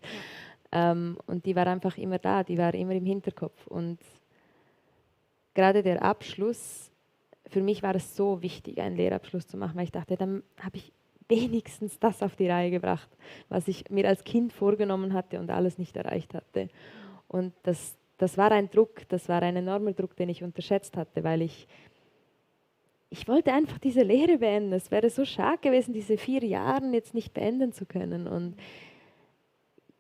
Und die war einfach immer da, die war immer im Hinterkopf. Und gerade der Abschluss, für mich war es so wichtig, einen Lehrabschluss zu machen, weil ich dachte, dann habe ich wenigstens das auf die Reihe gebracht, was ich mir als Kind vorgenommen hatte und alles nicht erreicht hatte. Und das war ein Druck, das war ein enormer Druck, den ich unterschätzt hatte, weil ich wollte einfach diese Lehre beenden. Es wäre so schade gewesen, diese 4 Jahre jetzt nicht beenden zu können. Und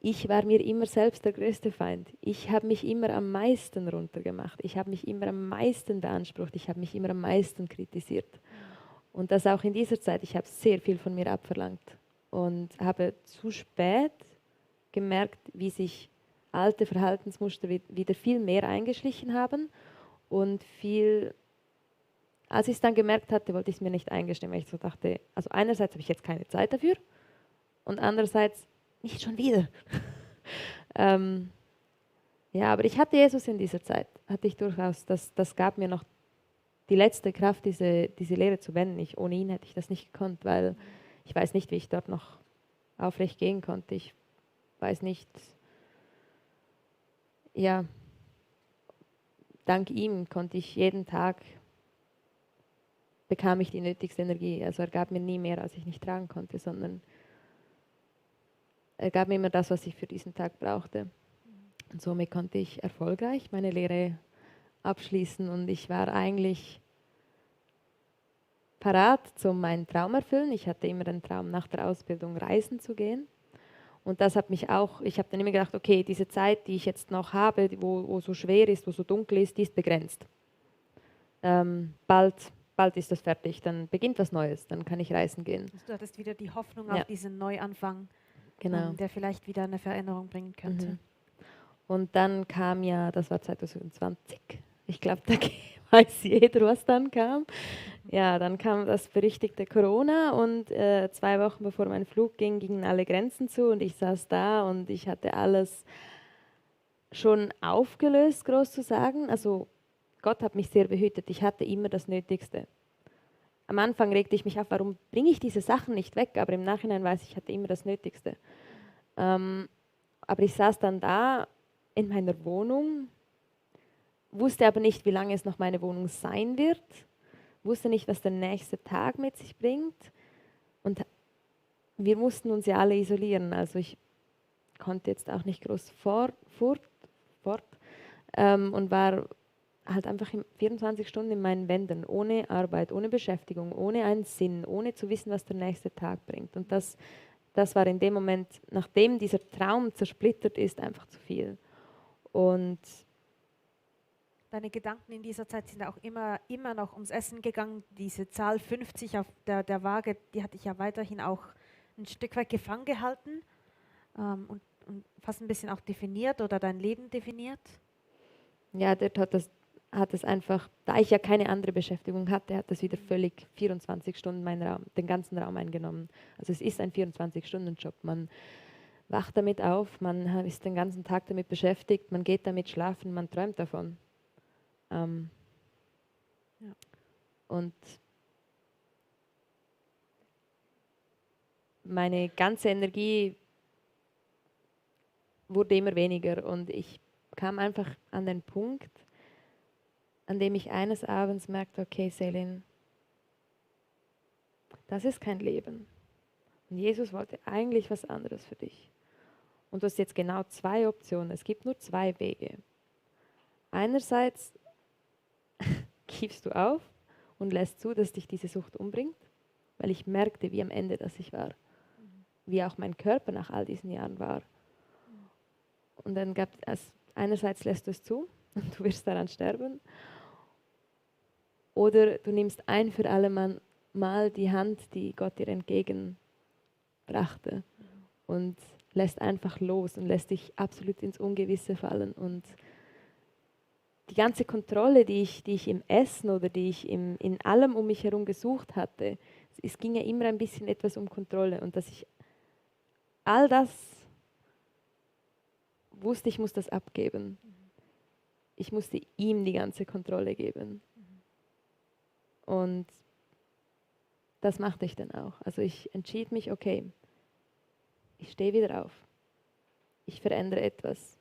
ich war mir immer selbst der größte Feind. Ich habe mich immer am meisten runtergemacht. Ich habe mich immer am meisten beansprucht. Ich habe mich immer am meisten kritisiert. Und das auch in dieser Zeit. Ich habe sehr viel von mir abverlangt und habe zu spät gemerkt, wie sich alte Verhaltensmuster wieder viel mehr eingeschlichen haben und als ich es dann gemerkt hatte, wollte ich es mir nicht eingestehen, weil ich so dachte, also einerseits habe ich jetzt keine Zeit dafür und andererseits nicht schon wieder. Ja, aber ich hatte Jesus in dieser Zeit, hatte ich durchaus, das gab mir noch die letzte Kraft, diese Lehre zu wenden. Ohne ihn hätte ich das nicht gekonnt, weil ich weiß nicht, wie ich dort noch aufrecht gehen konnte. Ich weiß nicht, ja, dank ihm konnte ich jeden Tag, bekam ich die nötigste Energie. Also er gab mir nie mehr, als ich nicht tragen konnte, sondern er gab mir immer das, was ich für diesen Tag brauchte. Und somit konnte ich erfolgreich meine Lehre abschließen und ich war eigentlich parat zum meinen Traum erfüllen. Ich hatte immer den Traum, nach der Ausbildung reisen zu gehen. Und das hat mich auch, ich habe dann immer gedacht, okay, diese Zeit, die ich jetzt noch habe, wo so schwer ist, wo so dunkel ist, die ist begrenzt. Bald ist das fertig, dann beginnt was Neues, dann kann ich reisen gehen. Also du hattest wieder die Hoffnung auf diesen Neuanfang. Genau. der vielleicht wieder eine Veränderung bringen könnte. Mhm. Und dann kam ja, das war 2020, ich glaube, da weiß jeder, was dann kam. Ja, dann kam das berüchtigte Corona und 2 Wochen bevor mein Flug ging, gingen alle Grenzen zu und ich saß da und ich hatte alles schon aufgelöst, groß zu sagen. Also Gott hat mich sehr behütet, ich hatte immer das Nötigste. Am Anfang regte ich mich auf, warum bringe ich diese Sachen nicht weg, aber im Nachhinein weiß ich, ich hatte immer das Nötigste. Aber ich saß dann da in meiner Wohnung, wusste aber nicht, wie lange es noch meine Wohnung sein wird, wusste nicht, was der nächste Tag mit sich bringt. Und wir mussten uns ja alle isolieren. Also ich konnte jetzt auch nicht groß fort und war halt einfach 24 Stunden in meinen Wänden, ohne Arbeit, ohne Beschäftigung, ohne einen Sinn, ohne zu wissen, was der nächste Tag bringt. Und das war in dem Moment, nachdem dieser Traum zersplittert ist, einfach zu viel. Und Deine Gedanken in dieser Zeit sind auch immer noch ums Essen gegangen. Diese Zahl 50 auf der Waage, die hat dich ja weiterhin auch ein Stück weit gefangen gehalten und fast ein bisschen auch definiert oder dein Leben definiert. ja, dort hat es einfach, da ich ja keine andere Beschäftigung hatte, hat das wieder völlig 24 Stunden den ganzen Raum eingenommen. Also es ist ein 24-Stunden-Job. Man wacht damit auf, man ist den ganzen Tag damit beschäftigt, man geht damit schlafen, man träumt davon. Ja. Und meine ganze Energie wurde immer weniger und ich kam einfach an den Punkt, an dem ich eines Abends merkte, okay, Selin, das ist kein Leben. Und Jesus wollte eigentlich was anderes für dich. Und du hast jetzt genau 2 Optionen. Es gibt nur 2 Wege. Einerseits gibst du auf und lässt zu, dass dich diese Sucht umbringt, weil ich merkte, wie am Ende das ich war. Wie auch mein Körper nach all diesen Jahren war. Und dann gab es, einerseits lässt du es zu und du wirst daran sterben. Oder du nimmst ein für alle Mal die Hand, die Gott dir entgegenbrachte und lässt einfach los und lässt dich absolut ins Ungewisse fallen. Und die ganze Kontrolle, die ich im Essen oder die ich in allem um mich herum gesucht hatte, es ging ja immer ein bisschen etwas um Kontrolle. Und dass ich all das wusste, ich muss das abgeben. Ich musste ihm die ganze Kontrolle geben. Und das machte ich dann auch. Also ich entschied mich, okay, ich stehe wieder auf. Ich verändere etwas.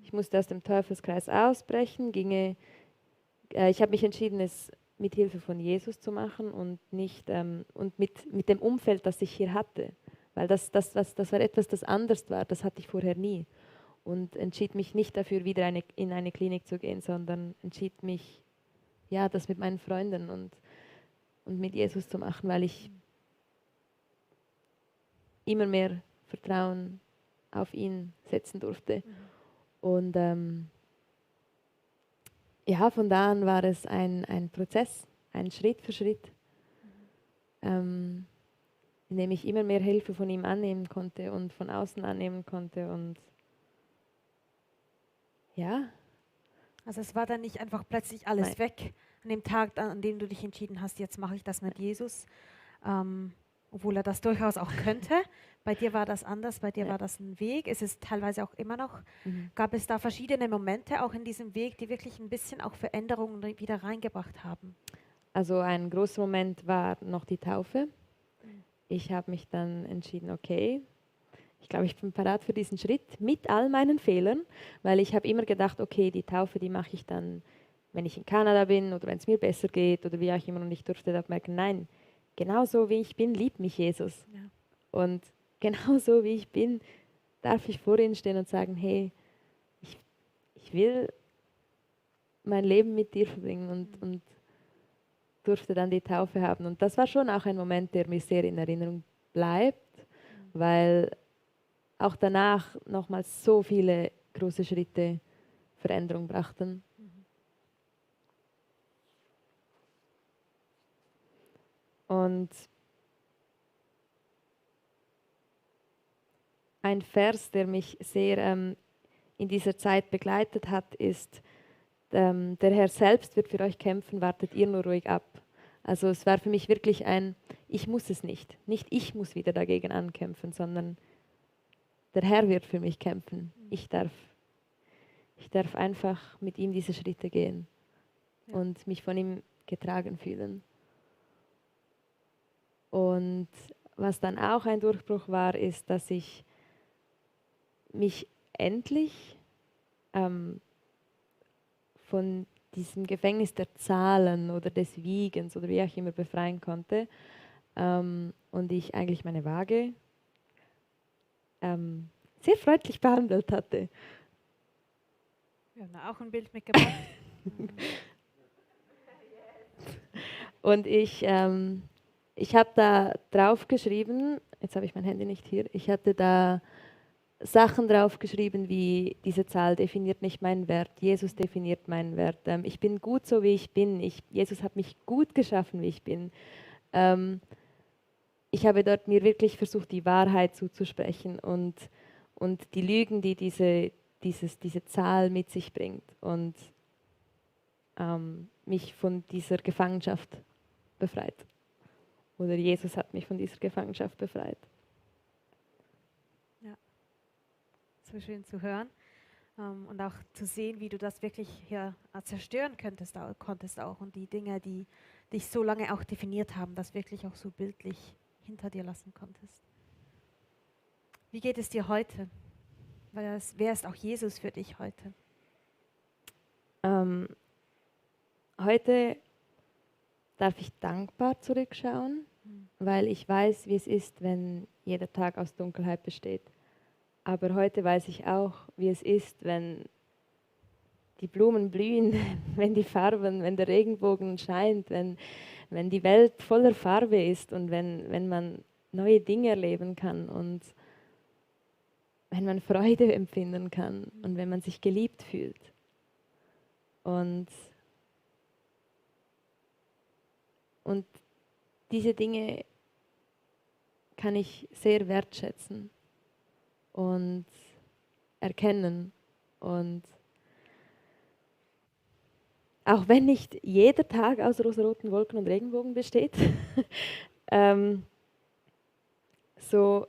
Ich musste aus dem Teufelskreis ausbrechen, ich habe mich entschieden, es mit Hilfe von Jesus zu machen und nicht und mit dem Umfeld, das ich hier hatte. Weil das war etwas, das anders war, das hatte ich vorher nie. Und entschied mich nicht dafür, wieder in eine Klinik zu gehen, sondern entschied mich, ja, das mit meinen Freunden und mit Jesus zu machen, weil ich immer mehr Vertrauen auf ihn setzen durfte. Und ja, von da an war es ein Prozess, ein Schritt für Schritt, in dem ich immer mehr Hilfe von ihm annehmen konnte und von außen annehmen konnte. Und ja, Also es war dann nicht einfach plötzlich alles nein. weg an dem Tag, an dem du dich entschieden hast, jetzt mache ich das mit Jesus, obwohl er das durchaus auch könnte. Bei dir war das anders, bei dir Ja. war das ein Weg, es ist teilweise auch immer noch. Mhm. Gab es da verschiedene Momente auch in diesem Weg, die wirklich ein bisschen auch Veränderungen wieder reingebracht haben? Also ein großer Moment war noch die Taufe. Ich habe mich dann entschieden, okay, ich glaube, ich bin parat für diesen Schritt mit all meinen Fehlern, weil ich habe immer gedacht, okay, die Taufe, die mache ich dann, wenn ich in Kanada bin oder wenn es mir besser geht oder wie auch immer. Und ich durfte da merken, nein, genauso wie ich bin, liebt mich Jesus. Ja. Und genauso wie ich bin, darf ich vor ihm stehen und sagen, hey, ich will mein Leben mit dir verbringen und durfte dann die Taufe haben. Und das war schon auch ein Moment, der mir sehr in Erinnerung bleibt, weil auch danach nochmals so viele große Schritte Veränderung brachten. Und ein Vers, der mich sehr in dieser Zeit begleitet hat, ist, der Herr selbst wird für euch kämpfen, wartet ihr nur ruhig ab. Also es war für mich wirklich ein, ich muss es nicht. Nicht ich muss wieder dagegen ankämpfen, sondern der Herr wird für mich kämpfen. Ich darf einfach mit ihm diese Schritte gehen und mich von ihm getragen fühlen. Und was dann auch ein Durchbruch war, ist, dass ich mich endlich von diesem Gefängnis der Zahlen oder des Wiegens oder wie auch immer befreien konnte und ich eigentlich meine Waage sehr freundlich behandelt hatte. Wir haben auch ein Bild mitgebracht. Und ich habe da drauf geschrieben, jetzt habe ich mein Handy nicht hier, ich hatte da Sachen draufgeschrieben wie, diese Zahl definiert nicht meinen Wert, Jesus definiert meinen Wert, ich bin gut so, wie ich bin, Jesus hat mich gut geschaffen, wie ich bin. Ich habe dort mir wirklich versucht, die Wahrheit zuzusprechen und die Lügen, die diese Zahl mit sich bringt und mich von dieser Gefangenschaft befreit. Oder Jesus hat mich von dieser Gefangenschaft befreit. Ja, so schön zu hören und auch zu sehen, wie du das wirklich hier zerstören konntest auch und die Dinge, die dich so lange auch definiert haben, das wirklich auch so bildlich hinter dir lassen konntest. Wie geht es dir heute? Wer ist auch Jesus für dich heute? Heute darf ich dankbar zurückschauen, weil ich weiß, wie es ist, wenn jeder Tag aus Dunkelheit besteht. Aber heute weiß ich auch, wie es ist, wenn die Blumen blühen, wenn die Farben, wenn der Regenbogen scheint, wenn die Welt voller Farbe ist und wenn man neue Dinge erleben kann und wenn man Freude empfinden kann und wenn man sich geliebt fühlt. Und diese Dinge kann ich sehr wertschätzen und erkennen. Und auch wenn nicht jeder Tag aus rosaroten Wolken und Regenbogen besteht, so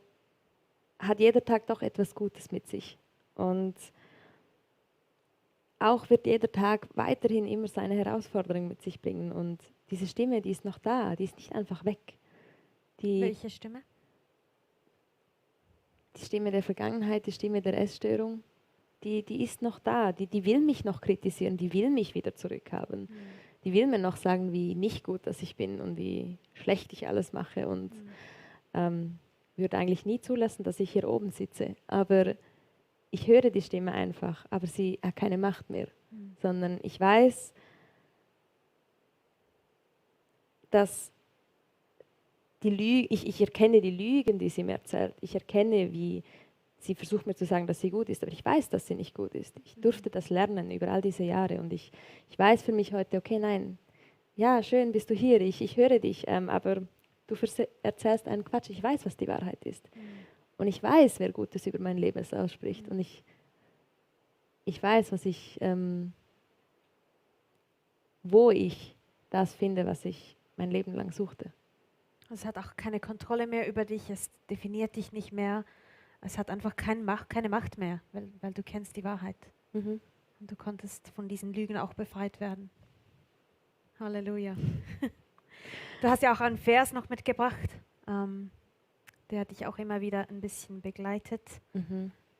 hat jeder Tag doch etwas Gutes mit sich. Und auch wird jeder Tag weiterhin immer seine Herausforderungen mit sich bringen. Und diese Stimme, die ist noch da, die ist nicht einfach weg. Welche Stimme? Die Stimme der Vergangenheit, die Stimme der Essstörung, die ist noch da, die will mich noch kritisieren, die will mich wieder zurückhaben. Die will mir noch sagen, wie nicht gut dass ich bin und wie schlecht ich alles mache und würde eigentlich nie zulassen, dass ich hier oben sitze. Aber ich höre die Stimme einfach, aber sie hat keine Macht mehr, sondern ich weiß, dass ich erkenne die Lügen, die sie mir erzählt. Ich erkenne, wie sie versucht mir zu sagen, dass sie gut ist, aber ich weiß, dass sie nicht gut ist. Ich durfte das lernen über all diese Jahre und ich weiß für mich heute, okay, nein, ja, schön bist du hier, ich höre dich, aber du erzählst einen Quatsch, ich weiß, was die Wahrheit ist. Und ich weiß, wer Gutes über mein Leben ausspricht und ich weiß, wo ich das finde, was ich mein Leben lang suchte. Es hat auch keine Kontrolle mehr über dich, es definiert dich nicht mehr. Es hat einfach keine Macht mehr, weil du kennst die Wahrheit. Und du konntest von diesen Lügen auch befreit werden. Halleluja. Du hast ja auch einen Vers noch mitgebracht, der dich auch immer wieder ein bisschen begleitet.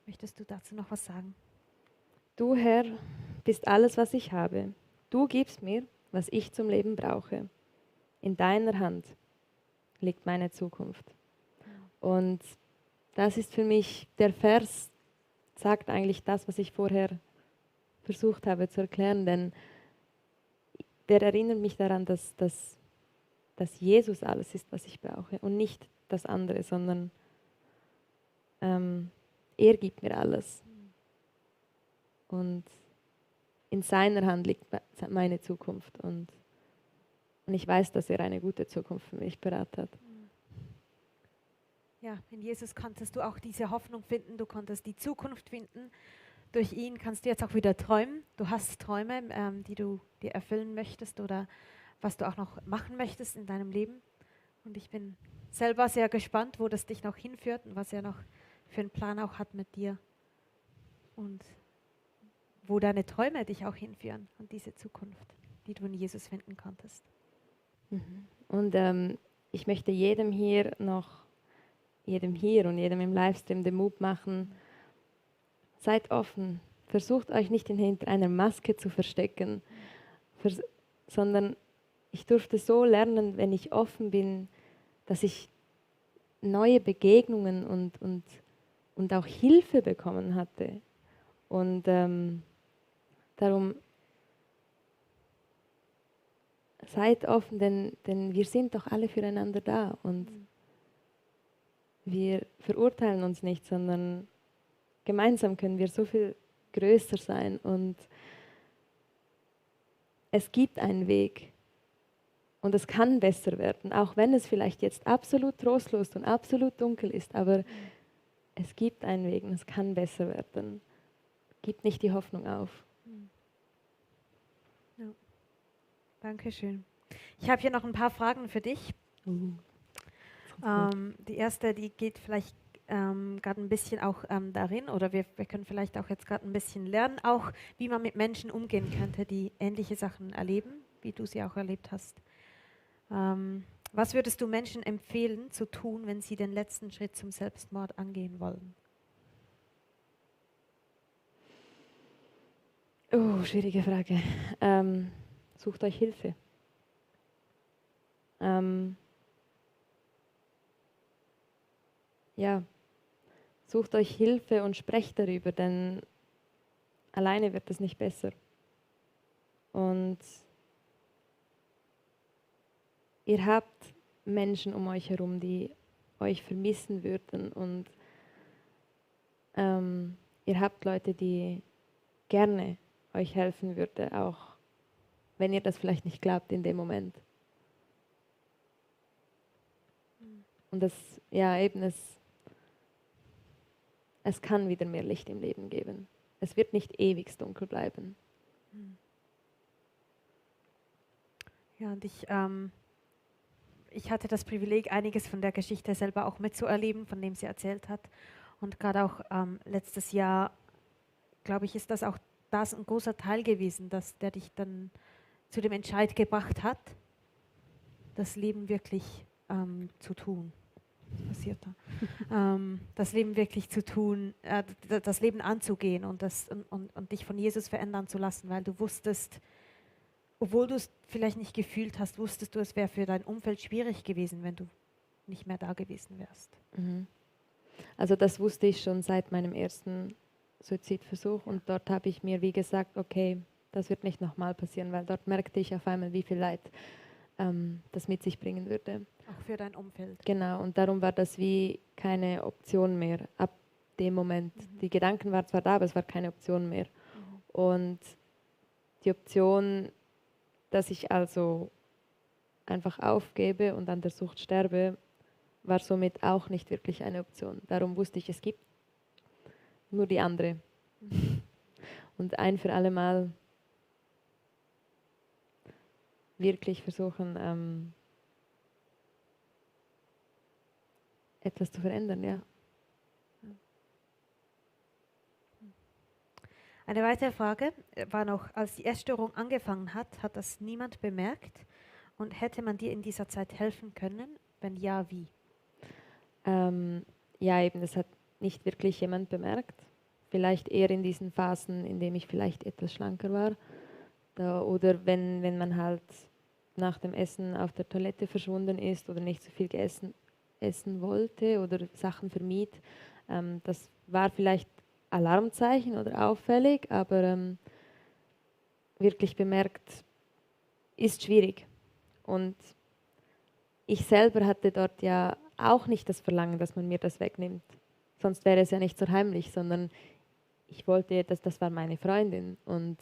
Möchtest du dazu noch was sagen? Du, Herr, bist alles, was ich habe. Du gibst mir, was ich zum Leben brauche. In deiner Hand liegt meine Zukunft. Und das ist für mich, der Vers sagt eigentlich das, was ich vorher versucht habe zu erklären, denn der erinnert mich daran, dass Jesus alles ist, was ich brauche und nicht das andere, sondern er gibt mir alles. Und in seiner Hand liegt meine Zukunft und ich weiß, dass er eine gute Zukunft für mich parat hat. Ja, in Jesus konntest du auch diese Hoffnung finden, du konntest die Zukunft finden. Durch ihn kannst du jetzt auch wieder träumen. Du hast Träume, die du dir erfüllen möchtest oder was du auch noch machen möchtest in deinem Leben. Und ich bin selber sehr gespannt, wo das dich noch hinführt und was er noch für einen Plan auch hat mit dir. Und wo deine Träume dich auch hinführen und diese Zukunft, die du in Jesus finden konntest. Und ich möchte jedem hier und jedem im Livestream den Mut machen, seid offen, versucht euch nicht hinter einer Maske zu verstecken, sondern ich durfte so lernen, wenn ich offen bin, dass ich neue Begegnungen und auch Hilfe bekommen hatte. Und darum seid offen, denn wir sind doch alle füreinander da und wir verurteilen uns nicht, sondern gemeinsam können wir so viel größer sein und es gibt einen Weg und es kann besser werden, auch wenn es vielleicht jetzt absolut trostlos und absolut dunkel ist, aber es gibt einen Weg und es kann besser werden. Gib nicht die Hoffnung auf. Ja. Dankeschön. Ich habe hier noch ein paar Fragen für dich. Die erste, die geht vielleicht gerade ein bisschen auch darin, oder wir können vielleicht auch jetzt gerade ein bisschen lernen, auch wie man mit Menschen umgehen könnte, die ähnliche Sachen erleben, wie du sie auch erlebt hast. Was würdest du Menschen empfehlen zu tun, wenn sie den letzten Schritt zum Selbstmord angehen wollen? Oh, schwierige Frage. Sucht euch Hilfe. Ja, sucht euch Hilfe und sprecht darüber, denn alleine wird es nicht besser. Und ihr habt Menschen um euch herum, die euch vermissen würden und ihr habt Leute, die gerne euch helfen würden, auch wenn ihr das vielleicht nicht glaubt in dem Moment. Und das, ja eben, es kann wieder mehr Licht im Leben geben. Es wird nicht ewig dunkel bleiben. Ja, und ich hatte das Privileg, einiges von der Geschichte selber auch mitzuerleben, von dem sie erzählt hat. Und gerade auch letztes Jahr, glaube ich, ist das auch das ein großer Teil gewesen, der dich dann zu dem Entscheid gebracht hat, das Leben wirklich zu tun. Was passiert da? Das Leben wirklich zu tun, das Leben anzugehen und dich von Jesus verändern zu lassen, weil du wusstest, obwohl du es vielleicht nicht gefühlt hast, wusstest du, es wäre für dein Umfeld schwierig gewesen, wenn du nicht mehr da gewesen wärst. Also das wusste ich schon seit meinem ersten Suizidversuch und dort habe ich mir wie gesagt, okay, das wird nicht nochmal passieren, weil dort merkte ich auf einmal, wie viel Leid das mit sich bringen würde. Auch für dein Umfeld. Genau, und darum war das wie keine Option mehr ab dem Moment. Die Gedanken waren zwar da, aber es war keine Option mehr. Und die Option, dass ich also einfach aufgebe und an der Sucht sterbe, war somit auch nicht wirklich eine Option. Darum wusste ich, es gibt nur die andere. Und ein für alle Mal wirklich versuchen, etwas zu verändern, ja. Eine weitere Frage war noch, als die Essstörung angefangen hat, hat das niemand bemerkt und hätte man dir in dieser Zeit helfen können? Wenn ja, wie? Ja, eben, das hat nicht wirklich jemand bemerkt. Vielleicht eher in diesen Phasen, in denen ich vielleicht etwas schlanker war. Oder wenn man halt nach dem Essen auf der Toilette verschwunden ist oder nicht so viel essen wollte oder Sachen vermied. Das war vielleicht Alarmzeichen oder auffällig, aber wirklich bemerkt ist schwierig. Und ich selber hatte dort ja auch nicht das Verlangen, dass man mir das wegnimmt. Sonst wäre es ja nicht so heimlich, sondern ich wollte, das war meine Freundin. Und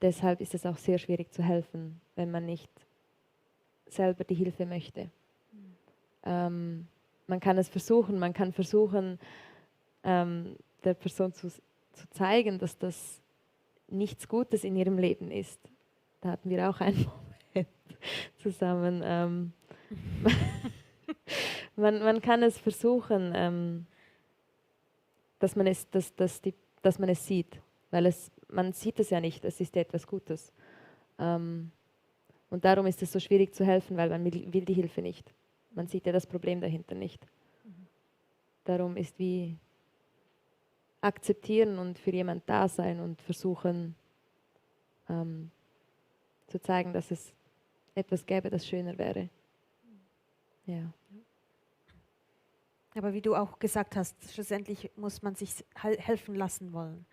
deshalb ist es auch sehr schwierig zu helfen, wenn man nicht selber die Hilfe möchte. man kann es versuchen, der Person zu zeigen, dass das nichts Gutes in ihrem Leben ist. Da hatten wir auch einen Moment zusammen. Man kann es versuchen, dass man es sieht, weil man sieht es ja nicht, es ist ja etwas Gutes. Und darum ist es so schwierig zu helfen, weil man will die Hilfe nicht. Man sieht ja das Problem dahinter nicht. Darum ist wie akzeptieren und für jemand da sein und versuchen zu zeigen, dass es etwas gäbe, das schöner wäre. Ja. Aber wie du auch gesagt hast, schlussendlich muss man sich helfen lassen wollen.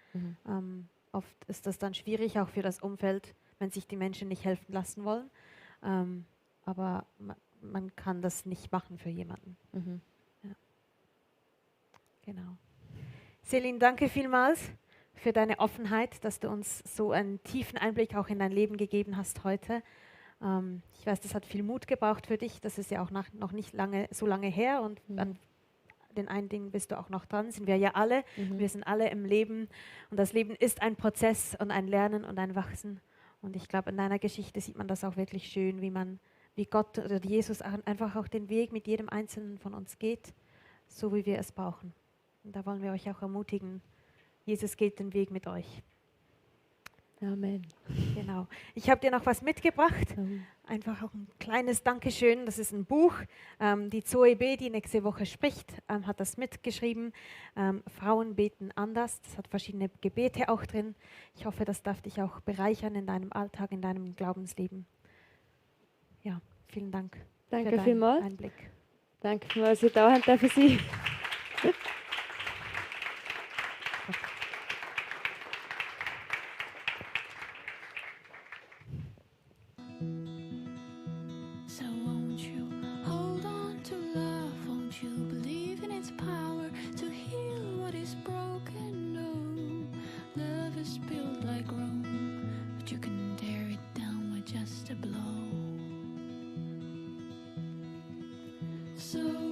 Oft ist das dann schwierig, auch für das Umfeld, wenn sich die Menschen nicht helfen lassen wollen. Aber man kann das nicht machen für jemanden. Ja. Genau. Selin, danke vielmals für deine Offenheit, dass du uns so einen tiefen Einblick auch in dein Leben gegeben hast heute. Ich weiß, das hat viel Mut gebraucht für dich. Das ist ja auch noch nicht so lange her und an den einen Dingen bist du auch noch dran. Sind wir ja alle. Wir sind alle im Leben und das Leben ist ein Prozess und ein Lernen und ein Wachsen. Und ich glaube, in deiner Geschichte sieht man das auch wirklich schön, wie Gott oder Jesus einfach auch den Weg mit jedem Einzelnen von uns geht, so wie wir es brauchen. Und da wollen wir euch auch ermutigen, Jesus geht den Weg mit euch. Amen. Genau. Ich habe dir noch was mitgebracht. Einfach auch ein kleines Dankeschön. Das ist ein Buch. Die Zoe B., die nächste Woche spricht, hat das mitgeschrieben. Frauen beten anders. Das hat verschiedene Gebete auch drin. Ich hoffe, das darf dich auch bereichern in deinem Alltag, in deinem Glaubensleben. Ja, vielen Dank. Danke vielmals. Einblick. Danke vielmals, dass ich da sein für Sie. So won't you hold on to love? Won't you believe in its power to heal what is broken? No, love is built like Rome, but you can tear it down with just a blow. So